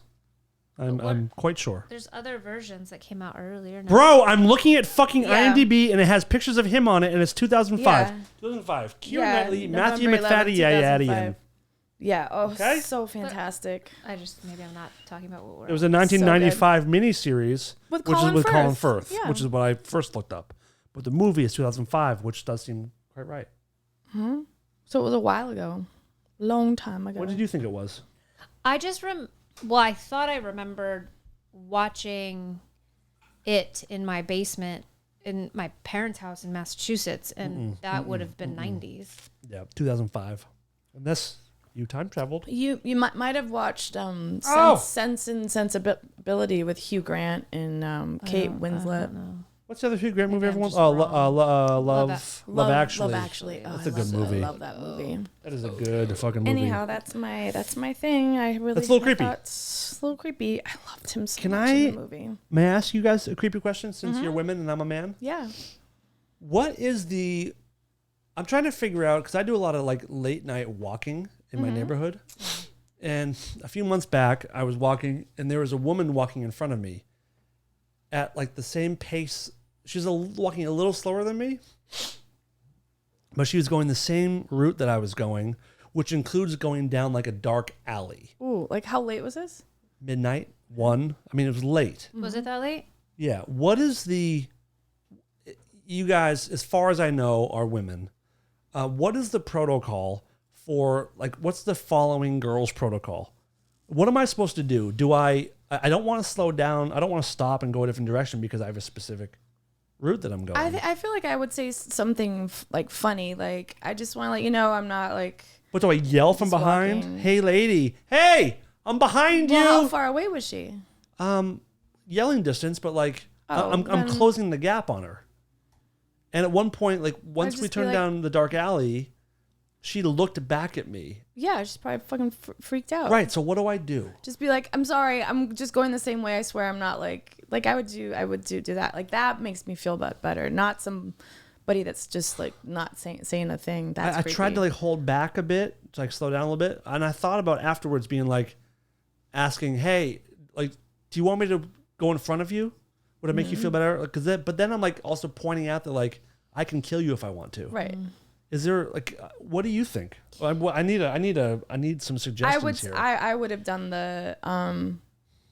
C: I'm quite sure.
G: There's other versions that came out earlier. No.
C: Bro, I'm looking at fucking
D: Yeah.
C: IMDb and it has pictures of him on it and it's 2005.
D: Yeah.
C: 2005. Keira
D: Yeah,
C: Knightley, Matthew
D: November 11th,
C: McFadden, yeah,
D: 2005. Yeah. Oh,
C: Okay.
D: so fantastic.
G: Maybe I'm not talking about what we're.
C: It was a 1995 miniseries,
D: With
C: which
D: Colin
C: is with Colin
D: Firth.
C: Firth,
D: Yeah.
C: which is what I first looked up. But the movie is 2005, which does seem quite right.
D: So it was a while ago, long time ago.
C: What did you think it was?
G: I just I thought I remembered watching it in my basement in my parents' house in Massachusetts, and that would have been 90s.
C: Yeah, 2005. And this, you time traveled.
D: You might have watched
C: Oh!
D: Sense and Sensibility with Hugh Grant and Kate Winslet.
C: What's the other Hugh Grant movie
G: Maybe I'm
C: everyone?
G: just
C: Oh,
G: wrong.
C: Love Actually.
D: Love Actually. Oh,
C: That's
D: I
C: a good
D: love-
C: movie.
D: I love that movie.
C: That is a good fucking movie.
D: Anyhow, that's my thing. I really.
C: That's a little
D: I
C: creepy.
D: thought it's a little creepy. I loved him so
C: Can
D: much
C: I-
D: in the movie.
C: May I ask you guys a creepy question since
D: Mm-hmm.
C: you're women and I'm a man?
D: Yeah.
C: What is the... I'm trying to figure out, because I do a lot of like late night walking in my neighborhood. And a few months back, I was walking and there was a woman walking in front of me at like the same pace. She was walking a little slower than me, but she was going the same route that I was going, which includes going down like a dark alley.
D: Ooh, like how late was this?
C: Midnight, 1. I mean, it was late.
G: Was it that late?
C: Yeah. What is the... You guys, as far as I know, are women. What is the protocol for, like, what's the following girls protocol? What am I supposed to do? I don't want to slow down. I don't want to stop and go a different direction because I have a specific route that I'm going.
D: I feel like I would say something like funny. Like I just want to let you know I'm not like.
C: What do I yell from
D: Just
C: behind?
D: walking.
C: Hey, lady. Hey, I'm behind
D: Well, how
C: you.
D: far away was she?
C: Yelling distance, but like
D: Oh,
C: I'm
D: then-
C: closing the gap on her. And at one point, like once we
D: just be
C: turned
D: like-
C: down the dark alley, she looked back at me.
D: Yeah, she's probably fucking freaked out.
C: Right. So what do I do?
D: Just be like, I'm sorry, I'm just going the same way. I swear, I'm not like I would do that. Like that makes me feel better. Not somebody buddy that's just like not saying a thing. That's
C: I
D: creepy.
C: tried to like hold back a bit, to like slow down a little bit, and I thought about afterwards being like, asking, "Hey, like, do you want me to go in front of you? Would it make you feel better?" But then I'm like also pointing out that like I can kill you if I want to.
D: Right.
C: Is there like, what do you think? I need some suggestions here.
D: I would have done the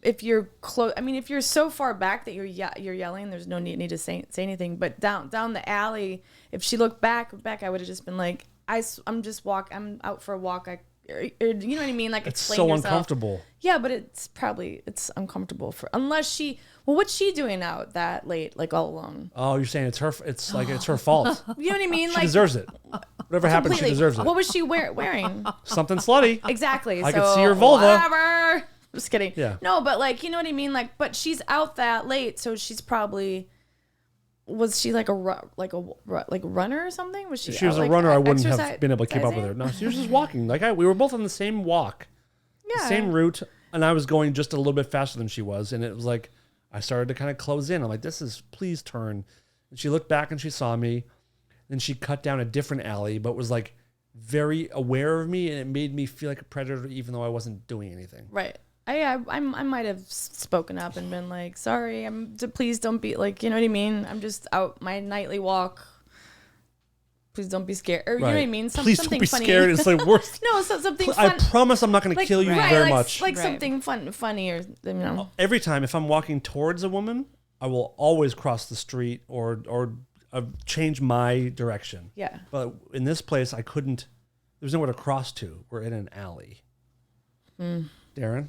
D: if you're close. I mean, if you're so far back that you're yelling, there's no need to say anything. But down the alley, if she looked back, I would have just been like, I'm out for a walk. Or, you know what I mean? Like,
C: it's
D: explain
C: so
D: yourself.
C: uncomfortable.
D: Yeah, but it's uncomfortable unless she. Well, what's she doing out that late, like all alone?
C: Oh, you're saying it's her? It's like it's her fault.
D: You know what I mean?
C: She
D: Like,
C: deserves it. Whatever happens, she
D: completely.
C: deserves it.
D: What was she wearing?
C: Something slutty.
D: Exactly.
C: I
D: so,
C: could see her vulva.
D: Whatever. Just kidding.
C: Yeah.
D: No, but like, you know what I mean? Like, but she's out that late, so she's probably. Was she like a runner or something? Was she?
C: If she was
D: out,
C: a
D: like,
C: runner, I wouldn't have
D: exercising?
C: been able to keep up with her. No, she was just walking. Like we were both on the same walk,
D: Yeah.
C: the same route, and I was going just a little bit faster than she was, and it was like I started to kind of close in. I'm like, please turn. And she looked back and she saw me. Then she cut down a different alley, but was like very aware of me, and it made me feel like a predator, even though I wasn't doing anything.
D: Right. I might have spoken up and been like, sorry, please don't be like, you know what I mean? I'm just out my nightly walk. Please don't be scared. Or you know what I mean?
C: Please
D: something
C: don't be
D: funny.
C: scared. It's like worse.
D: No, something
C: I
D: fun.
C: promise I'm not going to kill you
D: right,
C: very
D: like,
C: much.
D: Like something funny or, you know.
C: Every time if I'm walking towards a woman, I will always cross the street or change my direction.
D: Yeah.
C: But in this place, I couldn't. There was nowhere to cross to. We're in an alley. Darren?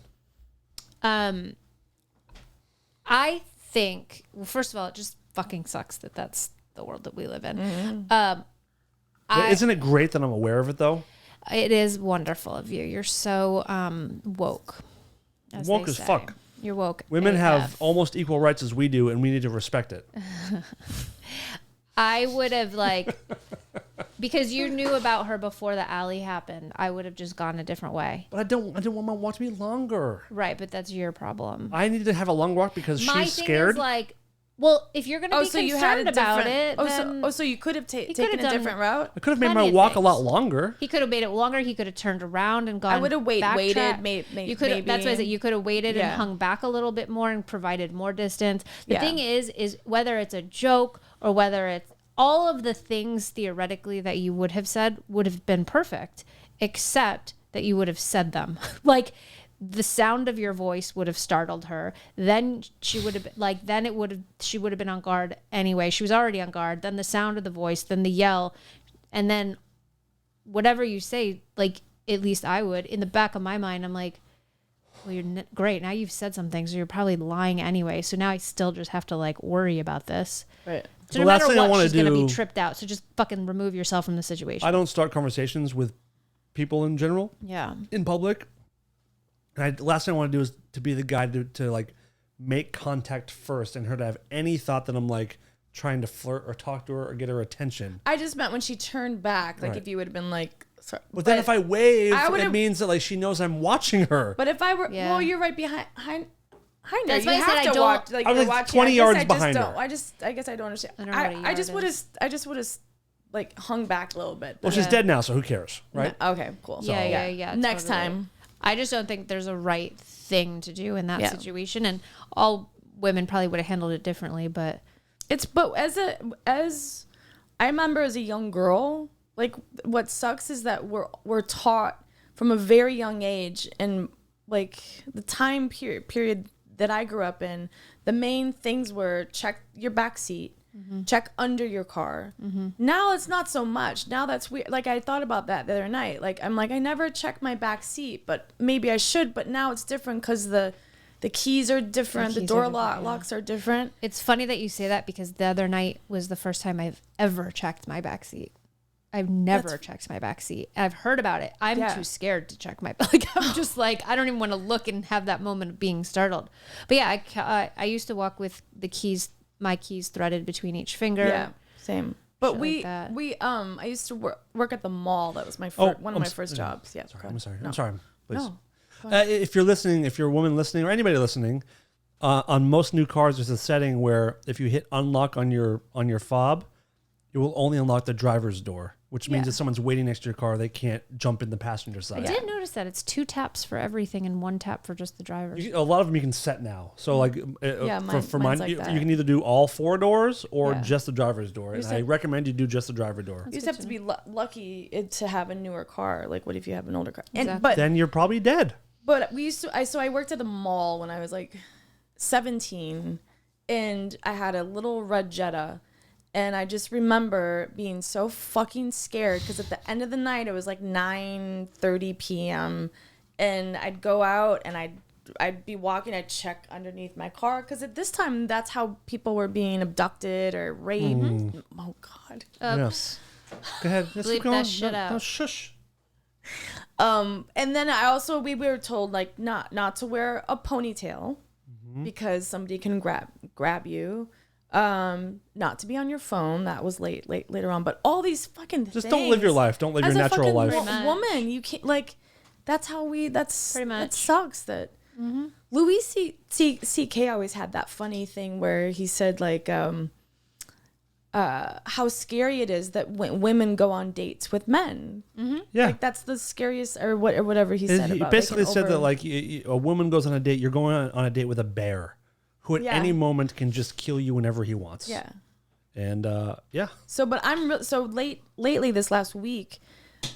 G: I think, well, first of all, it just fucking sucks that that's the world that we live in.
C: But isn't it great that I'm aware of it, though?
G: It is wonderful of you. You're so woke. as
C: Woke
G: they
C: as
G: say.
C: fuck.
G: You're woke.
C: Women
G: AF.
C: have almost equal rights as we do, and we need to respect it.
G: I would have because you knew about her before the alley happened. I would have just gone a different way.
C: But I don't want my walk to be longer.
G: Right, but that's your problem.
C: I need to have a long walk because
G: My
C: she's
G: thing
C: scared.
G: is like, well, if you're gonna be
D: So you had a
G: concerned about
D: different.
G: it, then
D: So you could have
G: could've
D: taken a
G: done-
D: different route.
C: I could have made my
G: plenty of
C: walk a
G: things.
C: lot longer.
G: he could have made it longer. He could have turned around and gone.
D: I would have waited.
G: backtrack.
D: You
G: You could have. That's what I said. You could have waited and
D: Yeah.
G: hung back a little bit more and provided more distance. The
D: Yeah.
G: thing is whether it's a joke or whether it's all of the things theoretically that you would have said would have been perfect, except that you would have said them. Like the sound of your voice would have startled her. Then she would have been, like, then it would have, she would have been on guard anyway. She was already on guard. Then the sound of the voice, then the yell, and then whatever you say, like, at least I would, in the back of my mind, I'm like, well, you're great. Now you've said something, so you're probably lying anyway. So now I still just have to like worry about this.
D: Right.
G: So
C: The
G: no
C: last
G: matter
C: thing I
G: what,
C: wanna
G: she's going to be
C: do-
G: tripped out. So just fucking remove yourself from the situation.
C: I don't start conversations with people in general
G: Yeah.
C: in public. And the last thing I want to do is to be the guy to like make contact first and her to have any thought that I'm like trying to flirt or talk to her or get her attention.
D: I just meant when she turned back, like
C: Right.
D: if you would have been like, sorry.
C: But then if I wave,
D: I
C: it
D: would've-
C: means that like she knows I'm watching her.
D: But if I were,
G: Yeah.
D: well, you're right behind her.
G: That's
D: You
G: why I
D: have
G: said I
D: to
G: don't-
D: walk. Like
C: I was
D: you're
C: like
D: watching.
C: 20
D: I guess
C: yards
D: I just
C: behind
D: don't.
C: her.
D: I guess I don't understand.
G: I don't know what a
D: I just
G: yard
D: would have.
G: is.
D: I just would have like hung back a little bit.
C: Well, she's
G: Yeah.
C: dead now, so who cares, right?
D: Okay, cool.
G: Yeah.
D: Next
G: totally.
D: time.
G: I just don't think there's a right thing to do in that
D: Yeah.
G: situation. And all women probably would have handled it differently, but
D: But as I remember as a young girl, like what sucks is that we're taught from a very young age, and like the time period that I grew up in, the main things were check your back seat, check under your car. Now it's not so much. Now that's weird. Like I thought about that the other night. Like I'm like I never check my back seat, but maybe I should. But now it's different because the keys are different. The
G: keys
D: door
G: are different, yeah.
D: locks are different.
G: it's funny that you say that because the other night was the first time I've ever checked my back seat. I've never checked my back seat. I've heard about it. I'm
D: Yeah.
G: too scared to check my like. I'm just like I don't even want to look and have that moment of being startled. But yeah, I used to walk with my keys threaded between each finger.
D: Yeah, same. But
G: Shit like that.
D: I used to work at the mall. That was my
C: Oh,
D: one of my first jobs. Yeah.
C: Sorry,
D: go
C: I'm
D: ahead.
C: sorry.
D: No.
C: I'm sorry. Please.
D: No.
C: If you're listening, if you're a woman listening or anybody listening, on most new cars, there's a setting where if you hit unlock on your fob, it will only unlock the driver's door, which means
D: Yeah.
C: if someone's waiting next to your car, they can't jump in the passenger
G: I
C: side.
G: did notice that it's 2 taps for everything and 1 tap for just the drivers.
C: A lot of them you can set now. So like
D: Yeah,
C: for
D: mine's
C: mine,
D: like
C: you
D: that.
C: can either do all 4 doors or
D: Yeah.
C: just the driver's door. And I recommend you do just the driver door.
D: You just have to be lucky to have a newer car. Like, what if you have an older car?
G: Exactly.
D: And, but
C: Then you're probably dead.
D: we used to. I worked at the mall when I was like 17, and I had a little red Jetta, and I just remember being so fucking scared because at the end of the night it was like 9:30 p.m. and I'd go out and I'd be walking. I'd check underneath my car because at this time that's how people were being abducted or raped. Oh God.
G: Oops.
C: Go ahead. Let's
G: Bleep
C: keep going.
G: that shit
C: No,
G: out.
C: shush.
D: And then I also we were told like not to wear a ponytail because somebody can grab you. Not to be on your phone. That was later on. But all these fucking things.
C: Just don't live your life. Don't live
D: As
C: your
D: a
C: natural
D: fucking
C: life.
D: woman, you can't like. That's how we. That's
G: Pretty
D: That
G: much.
D: sucks. That Louis C.K. always had that funny thing where he said like how scary it is that women go on dates with men.
C: Yeah.
D: Like that's the scariest or whatever he said.
C: He
D: about
C: basically
D: like,
C: said that like a woman goes on a date, you're going on a date with a bear who at
D: Yeah.
C: any moment can just kill you whenever he wants.
D: yeah.
C: And yeah.
D: So, but lately this last week,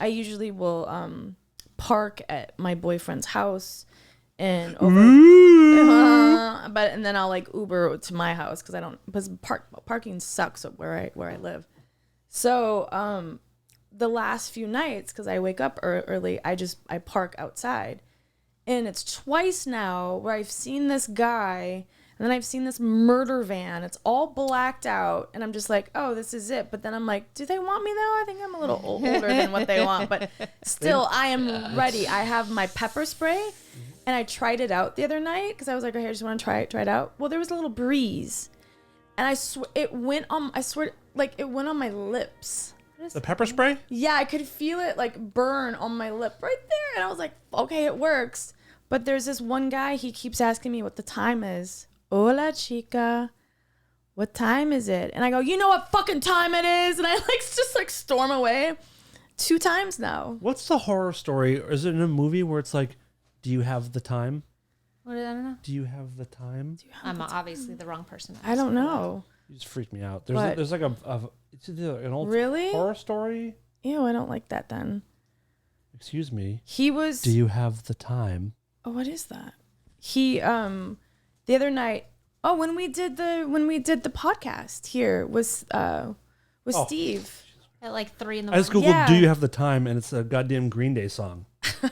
D: I usually will park at my boyfriend's house and and then I'll like Uber to my house because parking sucks where I live. So the last few nights, because I wake up early, I park outside, and it's twice now where I've seen this guy. And then I've seen this murder van. It's all blacked out. And I'm just like, oh, this is it. But then I'm like, do they want me though? I think I'm a little older than what they want. But still, I am ready. I have my pepper spray. And I tried it out the other night because I was like, okay, I just want to try it out. Well, there was a little breeze. And it went on my lips.
C: The pepper spray?
D: Yeah, I could feel it like burn on my lip right there. And I was like, okay, it works. But there's this one guy, he keeps asking me what the time is. Hola, chica. What time is it? And I go, you know what fucking time it is? And I just storm away 2 times now.
C: What's the horror story? Is it in a movie where it's like, do you have the time?
G: What did I don't know?
C: Do you have the time?
G: I'm obviously the wrong person. to
D: I
G: ask
D: don't
G: for that.
D: know.
C: You just freaked me out.
D: What?
C: There's like it's either an old
D: Really?
C: horror story.
D: Ew, I don't like that then.
C: Excuse me.
D: He was...
C: Do you have the time?
D: Oh, what is that? He the other night, when we did the podcast here with Steve.
G: At like 3 in the
C: I just
G: morning.
C: googled
D: Yeah.
C: "Do you have the time?" and it's a goddamn Green Day song.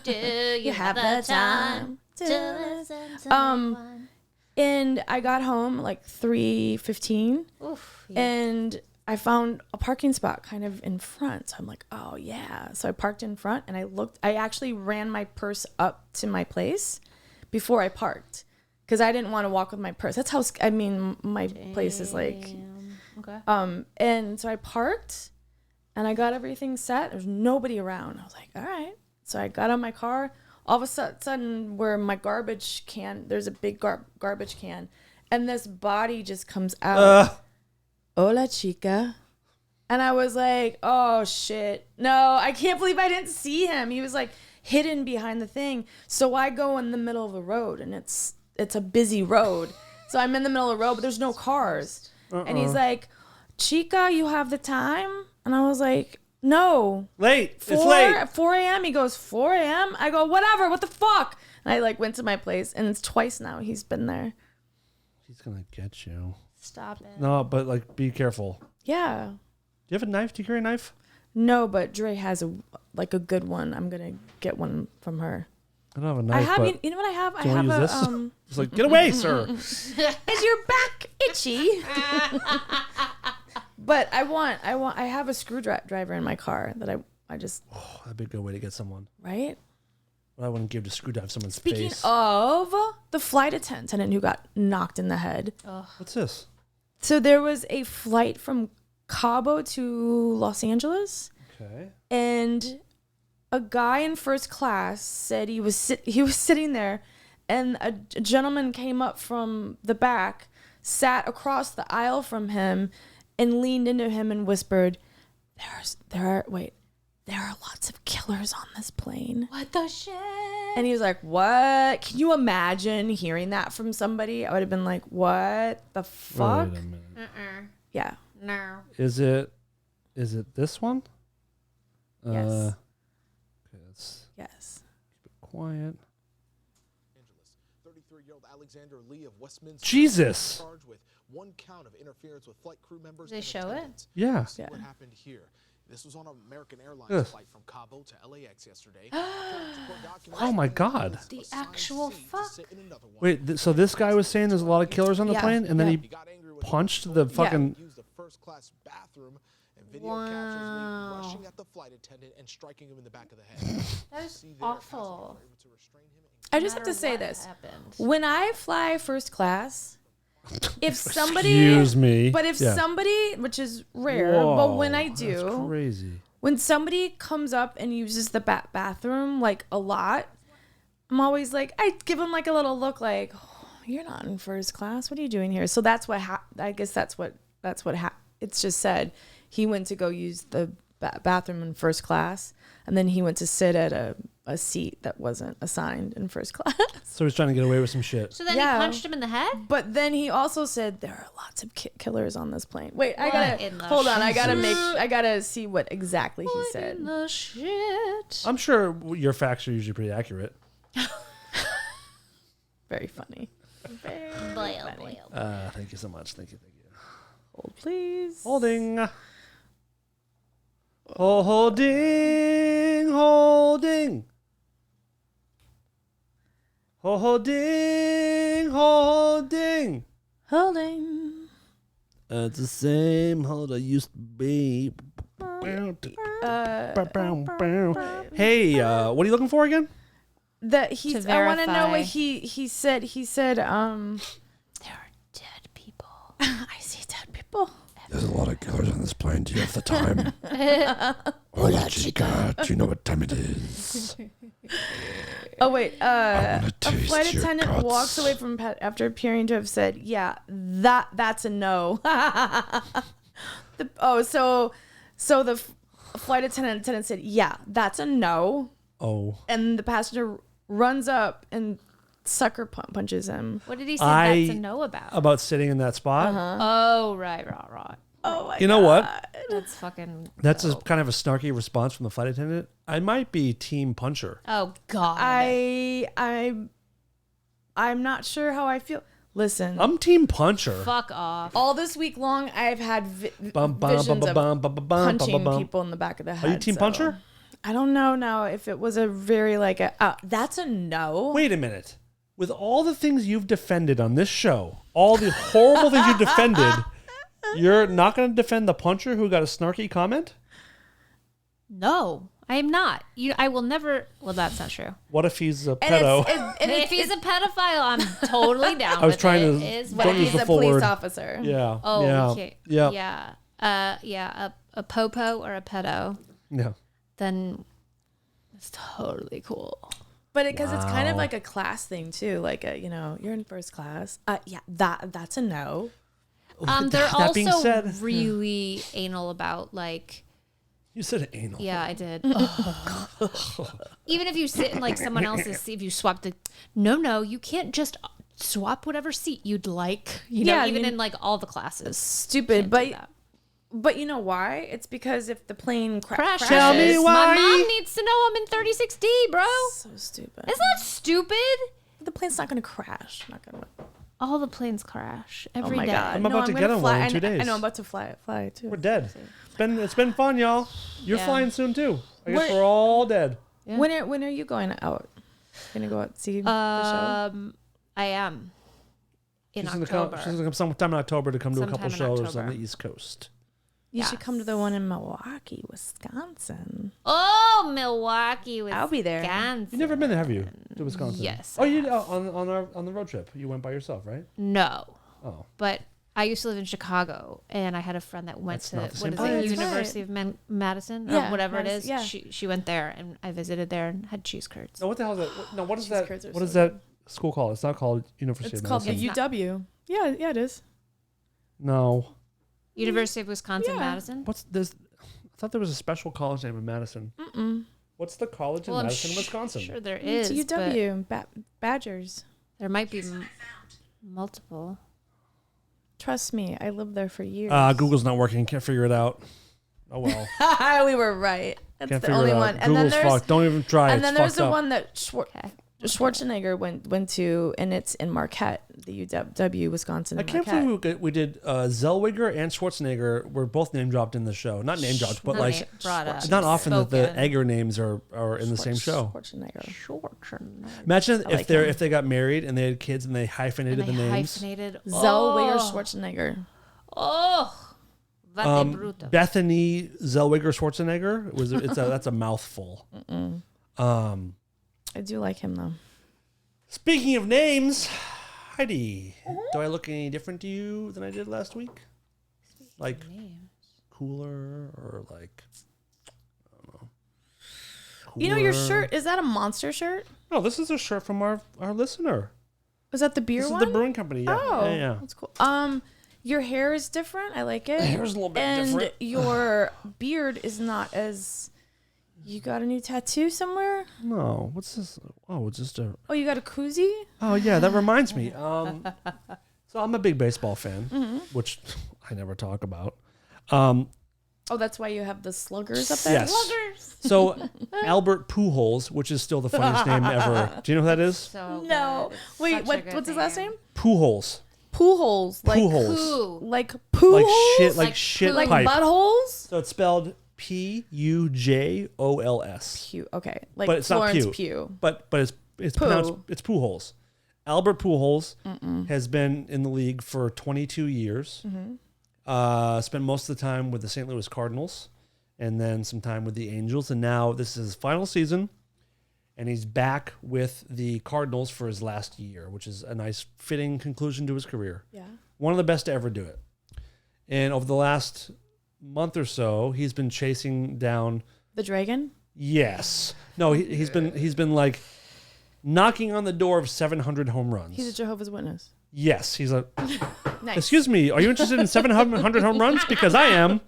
G: Do you have the time to listen to one?
D: And I got home like 3:15,
G: Oof. Yeah.
D: and I found a parking spot kind of in front. So I'm like, oh yeah. So I parked in front, and I actually ran my purse up to my place before I parked because I didn't want to walk with my purse. That's how my place is like.
G: Okay.
D: And so I parked, and I got everything set. There's nobody around. I was like, all right. So I got on my car. All of a sudden, where my garbage can, there's a big garbage can, and this body just comes out. Hola, chica. And I was like, oh, shit. No, I can't believe I didn't see him. He was like hidden behind the thing. So I go in the middle of the road, and it's a busy road. So I'm in the middle of the road, but there's no cars. And he's like, chica, you have the time? And I was like, no.
C: Late. It's late.
D: 4 a.m. He goes, 4 a.m.? I go, whatever. What the fuck? And I went to my place, and it's twice now he's been there.
C: He's gonna get you.
G: Stop it.
C: No, but be careful.
D: Yeah.
C: Do you have a knife? Do you carry a knife?
D: No, but Dre has a good one. I'm gonna get one from her.
C: I don't have a knife.
D: I have.
C: But
D: You know what I have? I
C: do you
D: have
C: want to use
D: a.
C: this? It's like, get away, sir.
D: Is your back itchy? But I have a screwdriver in my car that I just
C: Oh, that'd be a good way to get someone.
D: right.
C: What I wouldn't give to screwdrive someone's
D: Speaking
C: face.
D: of the flight attendant who got knocked in the head.
C: What's this?
D: So there was a flight from Cabo to Los Angeles,
C: Okay.
D: and a guy in first class said he was sitting there, and a gentleman came up from the back, sat across the aisle from him, and leaned into him and whispered, there are lots of killers on this plane.
G: What the shit?
D: And he was like, what? Can you imagine hearing that from somebody? I would have been like, what the fuck?
C: Wait a minute.
D: Yeah.
G: No.
C: Is it this one?
D: Yes.
C: Okay, let's
D: Yes.
C: keep it quiet.
I: 33-year-old Alexander Lee of Westminster
C: Jesus.
I: charged with one count of interference with flight crew members.
G: Did they
I: and
G: show it?
I: attendants.
C: Yeah.
I: See
D: Yeah.
I: what happened here. This was on an American Airlines
C: Ugh.
I: flight from Cabo to LAX yesterday.
C: Oh my God.
G: The actual fuck?
C: Wait, so this guy was saying there's a lot of killers on the
D: Yeah.
C: plane, and then
D: Yeah.
C: he punched the fucking.
I: Used the first class bathroom, and video captures Lee rushing at the flight attendant and striking him in the back of the head.
G: That was
I: See there, passengers
G: awful.
I: were able to restrain him and
D: I just have to say this. When I fly first class, if somebody,
C: Excuse me.
D: but if
C: Yeah.
D: somebody, which is rare,
C: Whoa,
D: but when I
C: that's
D: do,
C: crazy.
D: when somebody comes up and uses the bathroom like a lot, I'm always like, I give them like a little look, like, oh, you're not in first class. What are you doing here? So that's what I guess that's what it's just said. He went to go use the bathroom in first class, and then he went to sit at a seat that wasn't assigned in first class.
C: So he's trying to get away with some shit.
G: So then
D: Yeah.
G: he punched him in the head?
D: But then he also said there are lots of killers on this plane. Wait, I
G: What
D: gotta
G: in the
D: hold on. I
G: shit?
D: gotta see what exactly he said.
G: The shit.
C: I'm sure your facts are usually pretty accurate.
D: Very funny. Very funny.
C: Thank you so much. Thank you.
D: Hold, please.
C: Holding. Holding. Holding. Holding. It's the same hold I used to be. Hey, what are you looking for again?
D: That he's. I want to know
G: verify.
D: what he said. He said,
G: There are dead people.
D: I see dead people.
B: There's a lot of killers on this plane. Do you have the time? Hola, chica. Do you know what time it is?
D: Oh wait, a
B: wanna taste
D: flight
B: your
D: attendant
B: guts.
D: walks away from Pat after appearing to have said, "Yeah, that's a no." So the flight attendant said, "Yeah, that's a no,"
C: Oh.
D: and the passenger runs up and sucker punches him.
G: What did he say that's a no about?
C: About sitting in that spot.
G: Oh, right.
D: Oh my!
C: You know what?
G: That's fucking.
C: That's a kind of a snarky response from the flight attendant. I might be team puncher.
G: Oh, God.
D: I'm not sure how I feel. Listen,
C: I'm team puncher.
G: Fuck off.
D: all this week long, I've had visions of
C: punching
D: punching people in the back of the head.
C: Are you team
D: so
C: puncher?
D: I don't know now if it was a very like a that's a no.
C: Wait a minute. With all the things you've defended on this show, all the horrible things you've defended, you're not going to defend the puncher who got a snarky comment?
G: No, I am not. I will never. Well, that's not true.
C: What if he's a
D: And
C: pedo?
G: If he's a pedophile, I'm totally down
C: I was
G: with
C: trying
G: it.
C: to-
G: Is
C: don't
G: what
C: use
G: it
C: the
G: is.
D: a
C: full
D: police
C: word.
D: officer.
C: Yeah.
G: Oh,
C: yeah.
G: okay.
C: Yeah.
G: Yeah. A popo or a pedo,
C: Yeah.
G: then it's totally cool.
D: But because it's kind of like a class thing too, like you're in first class. Yeah, that's a no.
G: They're
C: That being
G: also
C: said-
G: really anal about like.
C: You said anal.
G: Yeah, I did. Even if you sit in like someone else's seat, if you swap no, you can't just swap whatever seat you'd like.
D: Yeah,
G: even
D: you-
G: in like all the classes.
D: Stupid,
G: Can't do that.
D: but you know why? It's because if the plane
G: Crashes.
C: Tell me why.
G: My mom needs to know I'm in 36D, bro.
D: So stupid.
G: It's not stupid.
D: The plane's not going to crash. Not going to.
G: All the planes crash
D: Oh
G: every
D: my
G: day.
D: god!
C: I'm about to
D: gonna
C: get on
D: fly.
C: one in 2 days.
D: I know I'm about to fly too.
C: We're dead. It's been fun, y'all. You're
G: Yeah.
C: flying soon too. I guess
D: Where-
C: we're all dead.
G: Yeah.
D: When are you going out? Gonna go out see the show?
G: I am in
C: She's
G: October.
C: gonna come sometime in October to come to a couple
G: Sometime in
C: shows on
G: October.
C: the East Coast.
D: You should come to the one in Milwaukee, Wisconsin.
G: Oh, Milwaukee, Wisconsin.
D: I'll be there.
C: You've never been there, have you? To Wisconsin?
G: Yes,
C: Oh,
G: I
C: you
G: have.
C: on the road trip. You went by yourself, right?
G: No,
C: Oh.
G: but I used to live in Chicago, and I had a friend that went
C: That's
G: to
C: not the same
G: what is
C: place.
G: it,
D: That's
G: University of Madison or
D: Yeah,
G: whatever it is.
D: Madison, yeah.
G: She went there, and I visited there and had cheese curds.
C: No, what the hell is that? No, what is
D: Cheese
C: that?
D: curds are
C: What is
D: so
C: that school called? It's not called University
D: It's
C: of
D: called
C: Madison.
D: the UW. Yeah, it is.
C: No.
G: University of Wisconsin, Madison.
C: What's this? I thought there was a special college name in Madison. What's the college in Madison, Wisconsin?
G: Sure, there
D: It's
G: is.
D: UW, Badgers.
G: There might be multiple.
D: Trust me, I lived there for years.
C: Google's not working. Can't figure it out. Oh well.
D: We were right. That's
C: Can't
D: the
C: figure
D: only
C: it out.
D: one. And then
C: Google's
D: there's
C: fucked. Don't even try.
D: and then
C: It's
D: there's
C: fucked
D: the
C: up.
D: one that Schwarzenegger went to, and it's in Marquette, the UW, Wisconsin.
C: I
D: in
C: can't
D: Marquette.
C: believe we did Zellweger and Schwarzenegger were both name dropped in the show. Not name dropped, but like
G: brought up.
C: it's not often that the
G: Spoken.
C: Egger names are in the same show.
D: Schwarzenegger.
C: Imagine
D: I like
C: if
D: him.
C: they got married and they had kids and they hyphenated the names.
G: Hyphenated.
D: Zellweger Schwarzenegger.
G: Oh, vate bruto.
C: Bethany Zellweger Schwarzenegger that's a mouthful.
D: I do like him though.
C: Speaking of names, Heidi, do I look any different to you than I did last week? Like cooler or like I don't know.
D: You know your
C: cooler?
D: shirt, is that a Monster shirt?
C: No, this is a shirt from our listener.
D: Was that the beer
C: This
D: one?
C: is the brewing company. Yeah.
D: Oh,
C: Yeah.
D: that's cool. Your hair is different. I like it.
C: The hair's a little bit
D: and
C: different.
D: your beard is not as. You got a new tattoo somewhere?
C: No, what's this? Oh, it's just a.
D: Oh, you got a koozie?
C: Oh yeah, that reminds me. So I'm a big baseball fan,
D: Mm-hmm.
C: which I never talk about.
D: Oh, that's why you have the sluggers up there.
C: Yes.
D: Sluggers.
C: So Albert Pujols, which is still the funniest name ever. Do you know who that is?
G: So
D: No.
G: good. It's
D: Wait,
G: such a good
D: what's his last name?
C: Pujols.
D: Pool like
C: Pujols.
G: Poo.
D: like poo
C: Like
D: holes?
C: shit. Like
G: Like
C: shit
G: poo.
D: Like
C: pipe.
D: buttholes?
C: So it's spelled Pujols.
D: Pew. Okay. Like
C: But it's
D: Florence
C: not Pew.
D: Pugh.
C: But it's
D: Poo.
C: pronounced it's Pujols. Albert Pujols has been in the league for 22 years. Spent most of the time with the St. Louis Cardinals, and then some time with the Angels. And now this is his final season, and he's back with the Cardinals for his last year, which is a nice fitting conclusion to his career.
D: Yeah.
C: One of the best to ever do it. And over the last month or so, he's been chasing down.
D: The dragon?
C: Yes. No, he's been like knocking on the door of 700 home runs.
D: He's a Jehovah's Witness.
C: Yes, he's a.
D: Nice.
C: Excuse me, are you interested in 700 home runs? Because I am.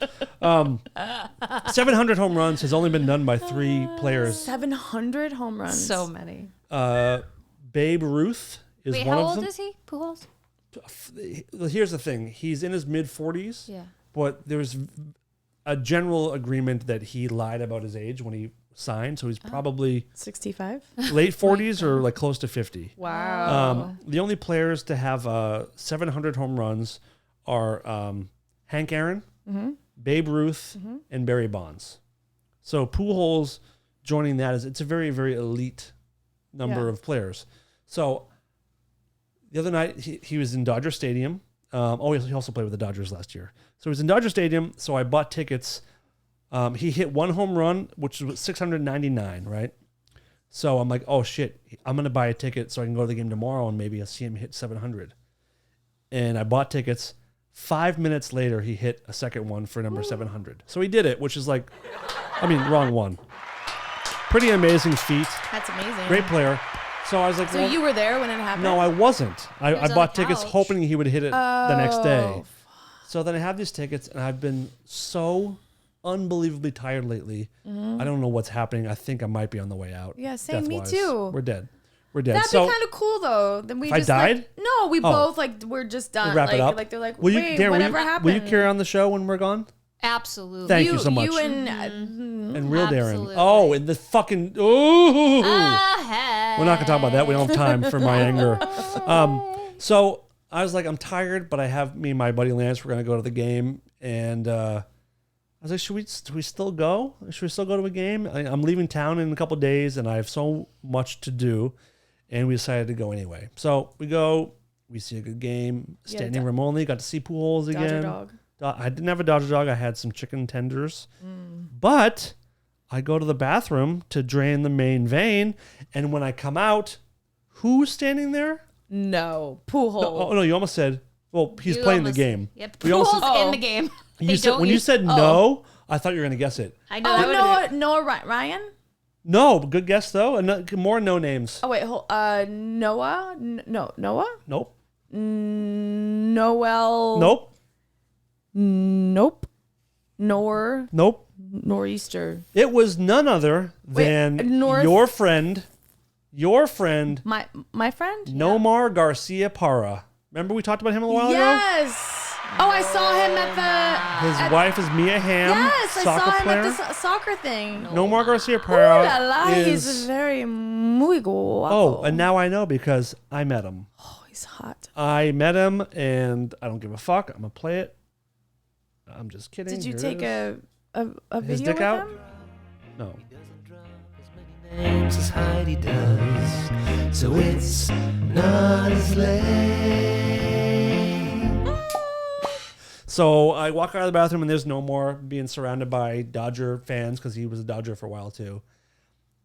C: 700 home runs has only been done by 3 players.
D: 700 home runs.
G: So many.
C: Babe Ruth is
G: Wait,
C: one
G: how
C: of
G: old
C: them.
G: is he? Pujols?
C: Here's the thing: he's in his mid 40s.
G: Yeah.
C: But there's a general agreement that he lied about his age when he signed, so he's probably
D: 65?
C: late 40s or like close to 50.
D: Wow.
C: The only players to have 700 home runs are Hank Aaron, Babe Ruth, and Barry Bonds. So Pujols joining that it's a very, very elite number of players. So the other night he was in Dodger Stadium. He also played with the Dodgers last year. So he was in Dodger Stadium, so I bought tickets. He hit 1 home run, which was 699, right? So I'm like, oh shit, I'm going to buy a ticket so I can go to the game tomorrow and maybe I'll see him hit 700. And I bought tickets. 5 minutes later, he hit a second one for number 700. So he did it, which is like, wrong one. Pretty amazing feat.
D: That's amazing.
C: Great player. So I was like,
D: So you were there when it happened?
C: no, I wasn't. I
G: was on
C: bought
G: the
C: tickets
G: couch.
C: hoping he would hit it the next day.
D: Oh,
C: So then I have these tickets, and I've been so unbelievably tired lately. I don't know what's happening. I think I might be on the way out.
D: Yeah, same. Me
C: death-wise.
D: too.
C: We're dead. We're dead.
D: That'd
C: so
D: be kind of cool though. Then we
C: If I
D: just
C: died?
D: Like, no, we both like we're just done.
C: wrap
D: like,
C: it up.
D: Like they're like,
C: will
D: wait,
C: you, Darren,
D: whatever happened?
C: will you carry on the show when we're gone?
G: Absolutely.
C: Thank you so much.
D: You and
C: And real
G: Absolutely.
C: Darren. Oh, and the fucking. Ooh. We're not gonna talk about that. We don't have time for my anger. So I was like, I'm tired, but I have me and my buddy Lance. We're gonna go to the game, and I was like, should we still go? Should we still go to a game? I'm leaving town in a couple days, and I have so much to do, and we decided to go anyway. So we go. We see a good game. Standing room only. Got to see Pujols again.
D: Dodger dog.
C: I didn't have a Dodger dog. I had some chicken tenders, but I go to the bathroom to drain the main vein, and when I come out, who's standing there?
D: No, pool hole.
C: No, oh no, you almost said. Well, he's
G: You
C: playing
G: almost-
C: the game.
G: Yep.
C: We almost-
G: Pujols in the game.
C: You
G: They
C: said,
G: don't
C: when you
G: use-
C: said no, I thought you were gonna guess it.
G: I know. that would've-
D: Noah Ryan.
C: No, but good guess though. And more no names.
D: Oh wait, Noah. No, Noah.
C: Nope.
D: Noel.
C: Nope.
D: Nope. Nor'easter.
C: It was none other than your friend,
D: My friend?
C: Nomar Garcia Parra. Remember we talked about him a while ago?
D: Yes. Oh, I saw him at the...
C: His wife is Mia Hamm,
D: Yes, I
C: soccer
D: saw him
C: player.
D: at the soccer thing.
C: Nomar Garcia Parra
D: Ooh la la,
C: is...
D: he's very muy guapo.
C: Oh, and now I know because I met him.
D: Oh, he's hot.
C: I met him, and I don't give a fuck. I'm going to play it. I'm just kidding.
D: Did you
C: Here
D: take
C: it
D: a
C: is. His
D: video
C: dick
D: with
C: out?
D: him?
C: No.
F: Names as Heidi does, so it's not as lame.
C: So I walk out of the bathroom, and there's Nomar being surrounded by Dodger fans because he was a Dodger for a while, too.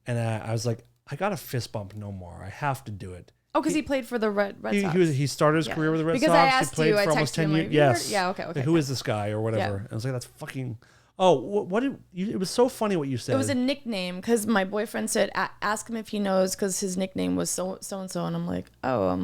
C: And I was like, I got to fist bump Nomar. I have to do it.
D: Oh, because he played for the Red Sox.
C: He started his career with the Red
D: because
C: Sox.
D: I asked
C: he played
D: you,
C: for
D: I
C: almost
D: texted
C: 10
D: him,
C: years.
D: like,
C: Yes.
D: yeah, okay.
C: Like, who is this guy or whatever?
D: Yeah.
C: And I was like, that's fucking... Oh, what did you... It was so funny what you said.
D: It was a nickname because my boyfriend said, ask him if he knows because his nickname was so-and-so. And I'm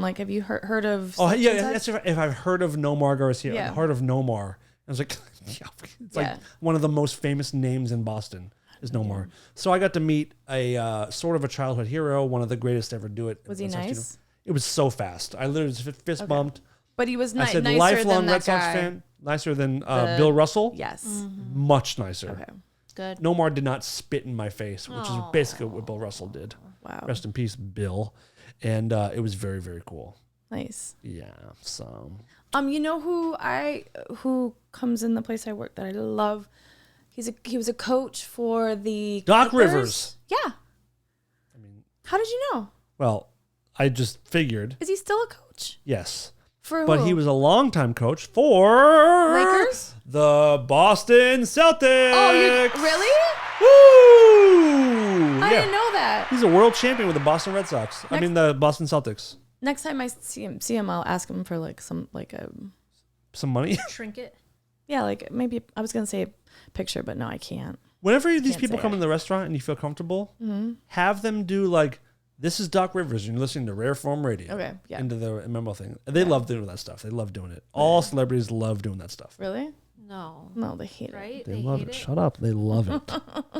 D: like, have you heard of...
C: Oh,
D: such
C: yeah,
D: and
C: that's
D: such?
C: if I've heard of Nomar Garcia.
D: Yeah.
C: I've heard of Nomar. I was like, yeah, it's like one of the most famous names in Boston is Nomar. So I got to meet a sort of a childhood hero, one of the greatest to ever do it.
D: Was he nice?
C: It was so fast. I literally just fist bumped.
D: But he was
C: I said,
D: nicer
C: lifelong
D: than that
C: Red Sox
D: guy.
C: fan. Nicer than Bill Russell?
D: Yes.
C: Much nicer.
D: Okay.
G: Good.
C: Nomar did not spit in my face, which is basically what Bill Russell did.
D: Wow.
C: Rest in peace, Bill. And it was very, very cool.
D: Nice.
C: Yeah, so...
D: You know who comes in the place I work that I love? He was a coach for the
C: Doc
D: Clippers.
C: Rivers.
D: Yeah. How did you know?
C: Well, I just figured,
D: Is he still a coach?
C: yes.
D: For who?
C: But he was a longtime coach for...
D: Lakers?
C: The Boston Celtics.
D: Oh, really?
C: Woo!
D: I didn't know that.
C: He's a world champion with the Boston Red Sox. I mean, the Boston Celtics.
D: Next time I see him, I'll ask him for some
C: money.
G: Trinket.
D: Yeah, like maybe I was gonna say a picture, but no, I can't.
C: Whenever these
D: Can't
C: people
D: say
C: come
D: it.
C: in the restaurant and you feel comfortable, have them do like, this is Doc Rivers and you're listening to Rare Form Radio.
D: Okay, yeah.
C: Into the memo thing. They love doing that stuff. They love doing it. All celebrities love doing that stuff.
D: Really?
G: No.
D: No, they hate it.
G: Right?
C: They love it. Shut up. They love it.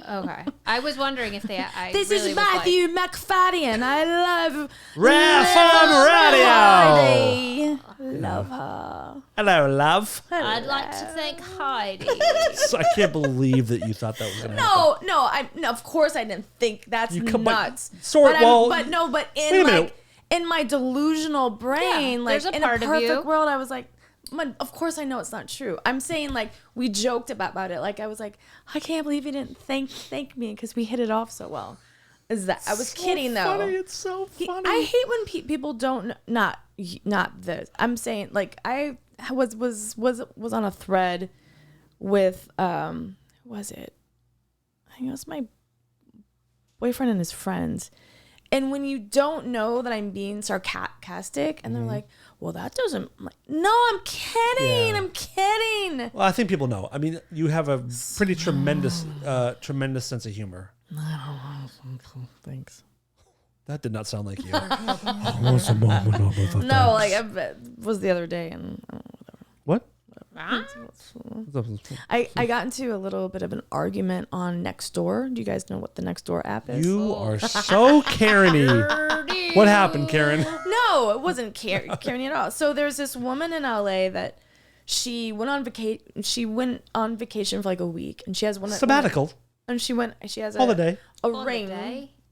G: Okay. I was wondering if they.
D: This
G: really
D: is
G: was like-
D: Matthew McFadden. I love
C: Rare Form Radio.
D: Heidi. Love her.
C: Hello, love.
G: I'd like to thank Heidi.
C: I can't believe that you thought that was going to happen.
D: No, of course I didn't think that's
C: You come- but-
D: nuts.
C: Sort- well-
D: but
C: Wait a
D: in
C: minute.
D: in my delusional brain,
G: Yeah,
D: like
G: there's a
D: in a
G: part of
D: perfect
G: you.
D: world, I was like, of course I know it's not true. I'm saying like we joked about it. Like I was like, I can't believe you didn't thank me because we hit it off so well. Is that I was kidding though.
C: Funny. It's so funny.
D: I hate when people don't not this. I'm saying like I was on a thread with who was it? I think it was my boyfriend and his friends. And when you don't know that I'm being sarcastic, and they're like, "Well, that doesn't." I'm like, no, I'm kidding.
C: Yeah.
D: I'm kidding.
C: Well, I think people know. I mean, you have a pretty tremendous sense of humor.
D: Thanks.
C: That did not sound like you.
D: No, like it was the other day, and
C: What?
D: I got into a little bit of an argument on Nextdoor. Do you guys know what the Nextdoor app is?
C: You are so Karen-y. What happened, Karen?
D: No, it wasn't Karen at all. So there's this woman in LA that she went on vacation. She went on vacation for like a week, and she has one
C: Sabbatical.
D: And she has
C: Holiday.
D: a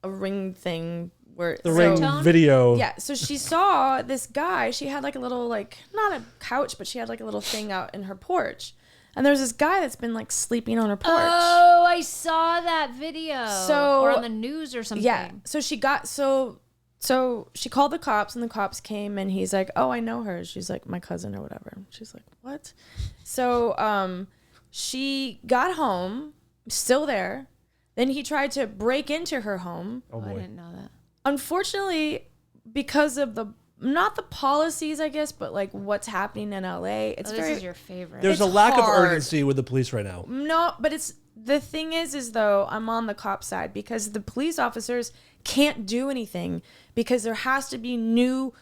D: ring thing where
C: The ring video.
D: Yeah, so she saw this guy. She had like a little not a couch, but she had like a little thing out in her porch. And there's this guy that's been like sleeping on her porch.
G: Oh, I saw that video.
D: So-
G: or on the news or something.
D: Yeah. So she got so she called the cops, and the cops came, and he's like, "Oh, I know her. She's like my cousin or whatever." She's like, "What?" So she got home, still there. Then he tried to break into her home.
C: Oh
G: I
C: boy.
G: didn't know that.
D: Unfortunately, because of not the policies, I guess, but like what's happening in LA, it's
G: This
D: very
G: is your favorite.
C: There's
D: It's
C: a lack of
D: hard.
C: urgency with the police right now.
D: No, but it's the thing is though I'm on the cop side because the police officers can't do anything because there has to be new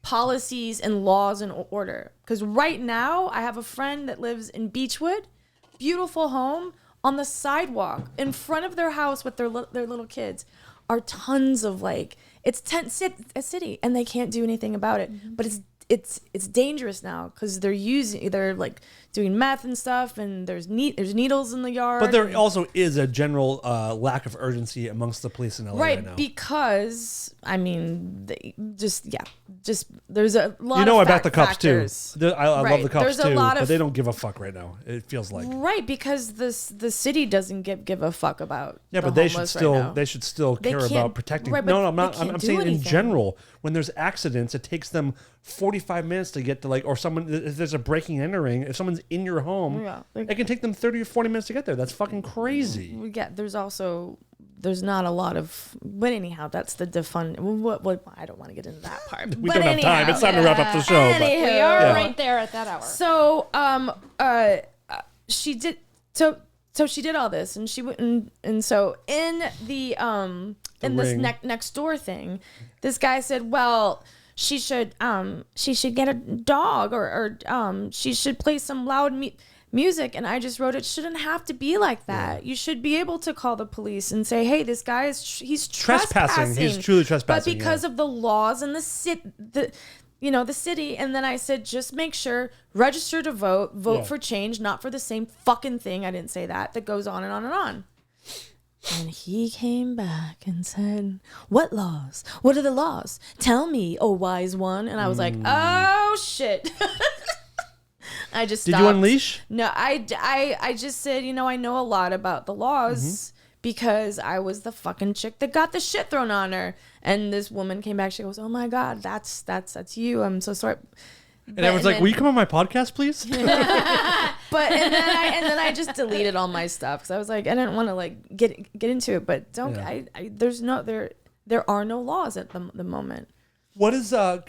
D: policies and laws and order. Because right now, I have a friend that lives in Beechwood, beautiful home, on the sidewalk in front of their house with their little kids are tons of like, it's a city, and they can't do anything about it. But it's dangerous now because they're like doing meth and stuff, and there's needles in the yard.
C: But there also is a general lack of urgency amongst the police in LA right now.
D: Because I mean, there's a lot.
C: You know,
D: of
C: I back the cops
D: factors.
C: too. I love the cops
D: There's
C: too,
D: a lot
C: but
D: of,
C: they don't give a fuck right now. It feels like
D: right, because the city doesn't give a fuck about.
C: Yeah,
D: the
C: but they should
D: homeless
C: still
D: right now.
C: they should still
D: They
C: care
D: can't-
C: about protecting.
D: right,
C: No,
D: but
C: I'm not.
D: they can't
C: I'm
D: do
C: saying in
D: anything.
C: general, when there's accidents, it takes them 45 minutes to get to like, or someone if there's a breaking and entering, if someone's in your home,
D: Yeah, like-
C: it can take them 30 or 40 minutes to get there. That's fucking crazy.
D: Yeah, there's not a lot of, but anyhow, that's the defund. What I don't want to get into that part.
C: We
D: but
C: don't have time. It's time to wrap up the show. But
D: Anywho.
G: We are right there at that hour.
D: So, she did. So she did all this, and she went, and so in the in this
C: ring.
D: next door thing, this guy said, well, she should get a dog, or she should play some loud music. And I just wrote, it shouldn't have to be like that. You should be able to call the police and say, hey, this guy he's trespassing.
C: He's truly trespassing.
D: But because of the laws and the city, and then I said, just make sure, register to vote for change, not for the same fucking thing. I didn't say that goes on and on and on. And he came back and said, what laws? What are the laws? Tell me, oh wise one. And I was like, oh shit. I just stopped.
C: Did you unleash?
D: No, I just said, I know a lot about the laws because I was the fucking chick that got the shit thrown on her. And this woman came back. She goes, "Oh my God, that's you. I'm so sorry."
C: And everyone's like, "Will you come on my podcast, please?"
D: But and then I just deleted all my stuff because I was like, I didn't want to like get into it. But don't there are no laws at the moment.
C: What is do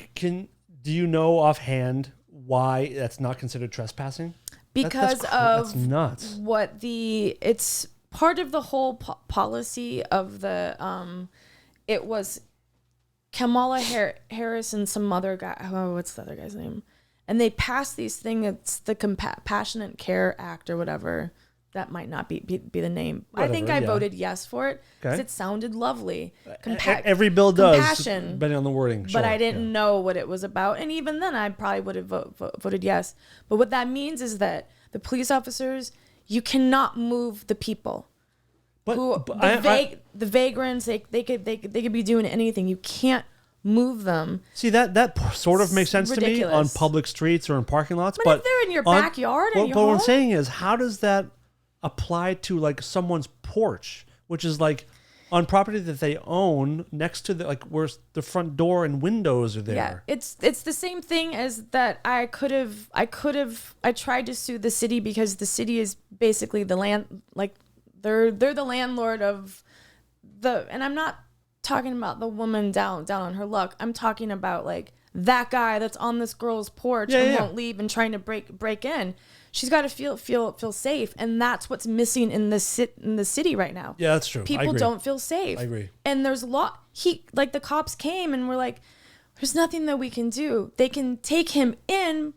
C: you know offhand why that's not considered trespassing?
D: Because
C: that's nuts.
D: What it's part of the whole policy of the it was Kamala Harris and some other guy. Oh, what's the other guy's name? And they passed these things. It's the Compassionate Care Act or whatever. That might not be the name.
C: Whatever,
D: I think I voted yes for it because
C: Okay.
D: it sounded lovely.
C: Every bill does,
D: compassion,
C: depending on the wording.
D: but
C: sure,
D: I didn't know what it was about. And even then, I probably would have voted yes. But what that means is that the police officers, you cannot move the people. The vagrants, they could be doing anything. You can't move them.
C: See, that sort of makes sense to me on
D: ridiculous.
C: public streets or in parking lots.
D: But if they're in your backyard and your
C: but what I'm
D: home?
C: saying is, how does that apply to like someone's porch, which is like on property that they own next to the like where the front door and windows are there?
D: Yeah, it's the same thing as that. I tried to sue the city because the city is basically the land, like they're the landlord of and I'm not talking about the woman down on her luck. I'm talking about like that guy that's on this girl's porch and won't leave and trying to break in. She's got to feel safe, and that's what's missing in the city right now.
C: Yeah, that's true. I
D: People
C: agree.
D: don't feel safe.
C: I agree.
D: And there's a lot. The cops came and were like, "There's nothing that we can do. They can take him in,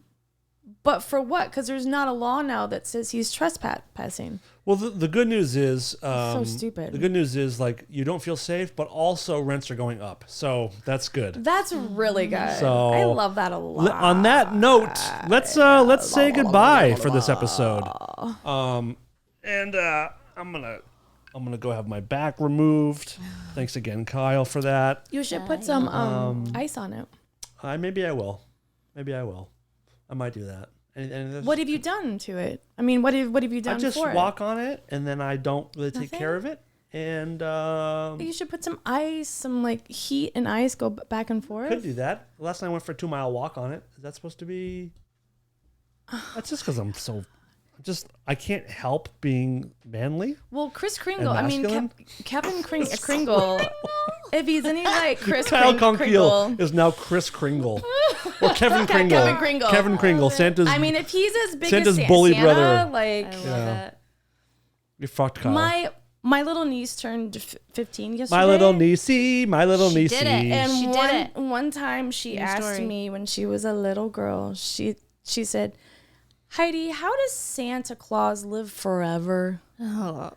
D: but for what? Because there's not a law now that says he's trespassing."
C: Well, the good news is
D: so stupid.
C: The good news is like you don't feel safe, but also rents are going up, so that's good.
D: That's really good.
C: So
D: I love that a lot.
C: On that note, let's say goodbye for this episode. I'm gonna go have my back removed. Thanks again, Kyle, for that.
D: You should put some ice on it.
C: Maybe I will. I might do that. And
D: What have you done to it? I mean, what have you done
C: I just
D: for it?
C: walk on it, and then I don't really take
D: Nothing?
C: care of it. And
D: You should put some ice, some like heat and ice go back and forth.
C: could do that. Last night I went for a 2-mile walk on it. Is that supposed to be? That's just because I can't help being manly.
D: Well, Kris Kringle.
C: And
D: I mean,
C: masculine?
D: Kevin Kringle. If he's any like Kris
C: Kyle
D: Kringle.
C: Conkeal is now Kris Kringle. Or Kevin Kringle.
D: Kevin Kringle.
C: Kevin Kringle. Santa's.
D: I mean, if he's as big
C: Santa's
D: as
C: bully
D: Santa,
C: brother.
D: like
G: I love it.
C: You're fucked, Kyle.
D: My little niece turned 15 yesterday.
C: My little niecey, my little
G: She
C: niecey.
G: did it.
D: And
G: She did it.
D: one time she asked
G: story.
D: me when she was a little girl, she said, Heidi, how does Santa Claus live forever?
G: Oh.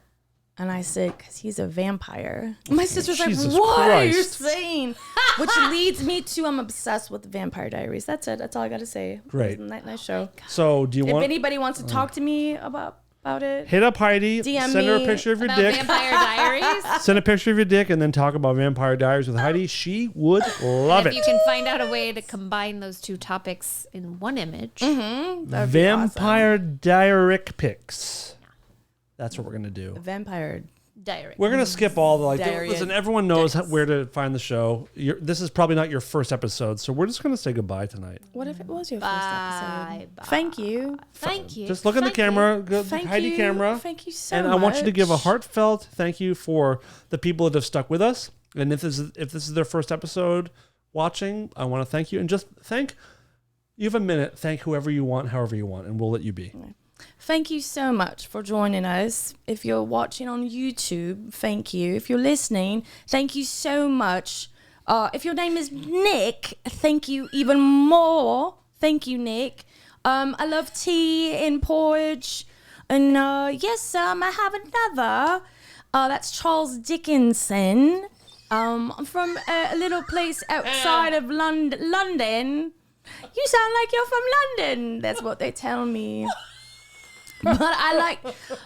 D: And I said, because he's a vampire. My sister's
C: Jesus
D: like, what are you
C: Christ.
D: saying? Which leads me to, I'm obsessed with the Vampire Diaries. That's it. That's all I got to say.
C: Great.
D: Nice show.
C: So do you
D: If
C: want
D: anybody wants to talk to me about it,
C: hit up Heidi,
D: DM
C: send her a
D: me
C: picture of your
G: About
C: dick,
G: Vampire Diaries.
C: send a picture of your dick, and then talk about Vampire Diaries with Heidi. She would love
G: If
C: it.
G: you can find out a way to combine those two topics in one image,
D: that'd be
C: Vampire Diaric pics. That's what we're gonna do.
D: awesome. Vampire.
G: diary.
C: We're gonna skip all the
D: Diarrhea
C: listen. Everyone knows where to find the show. This is probably not your first episode, so we're just gonna say goodbye tonight.
D: What if it was your first episode?
G: Bye.
D: Thank you.
G: Thank you.
C: Just look in the
G: Thank you.
C: camera, go
D: Thank
C: Heidi
D: you.
C: camera,
D: Thank you so
C: and
D: much.
C: I want you to give a heartfelt thank you for the people that have stuck with us. And if this is their first episode watching, I want to thank you and just thank. You have a minute. Thank whoever you want, however you want, and we'll let you be.
D: Thank you so much for joining us. If you're watching on YouTube, thank you. If you're listening, thank you so much. If your name is Nick, thank you even more. Thank you, Nick. I love tea and porridge. And yes, I have another. That's Charles Dickinson. I'm from a little place outside of London. You sound like you're from London. That's what they tell me. But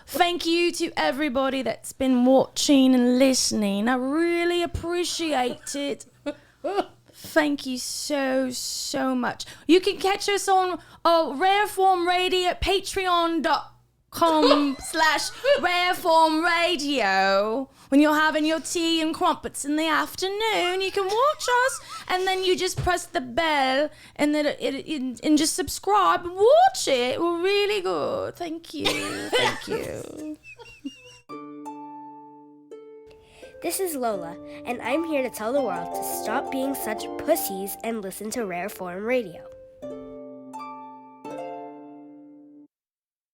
D: thank you to everybody that's been watching and listening. I really appreciate it. Thank you so, so much. You can catch us on Rareform Radio at patreon.com/Rareform Radio. When you're having your tea and crumpets in the afternoon, you can watch us, and then you just press the bell, and then and just subscribe and watch it. We're really good. Thank you. Thank you.
J: This is Lola, and I'm here to tell the world to stop being such pussies and listen to Rareform Radio.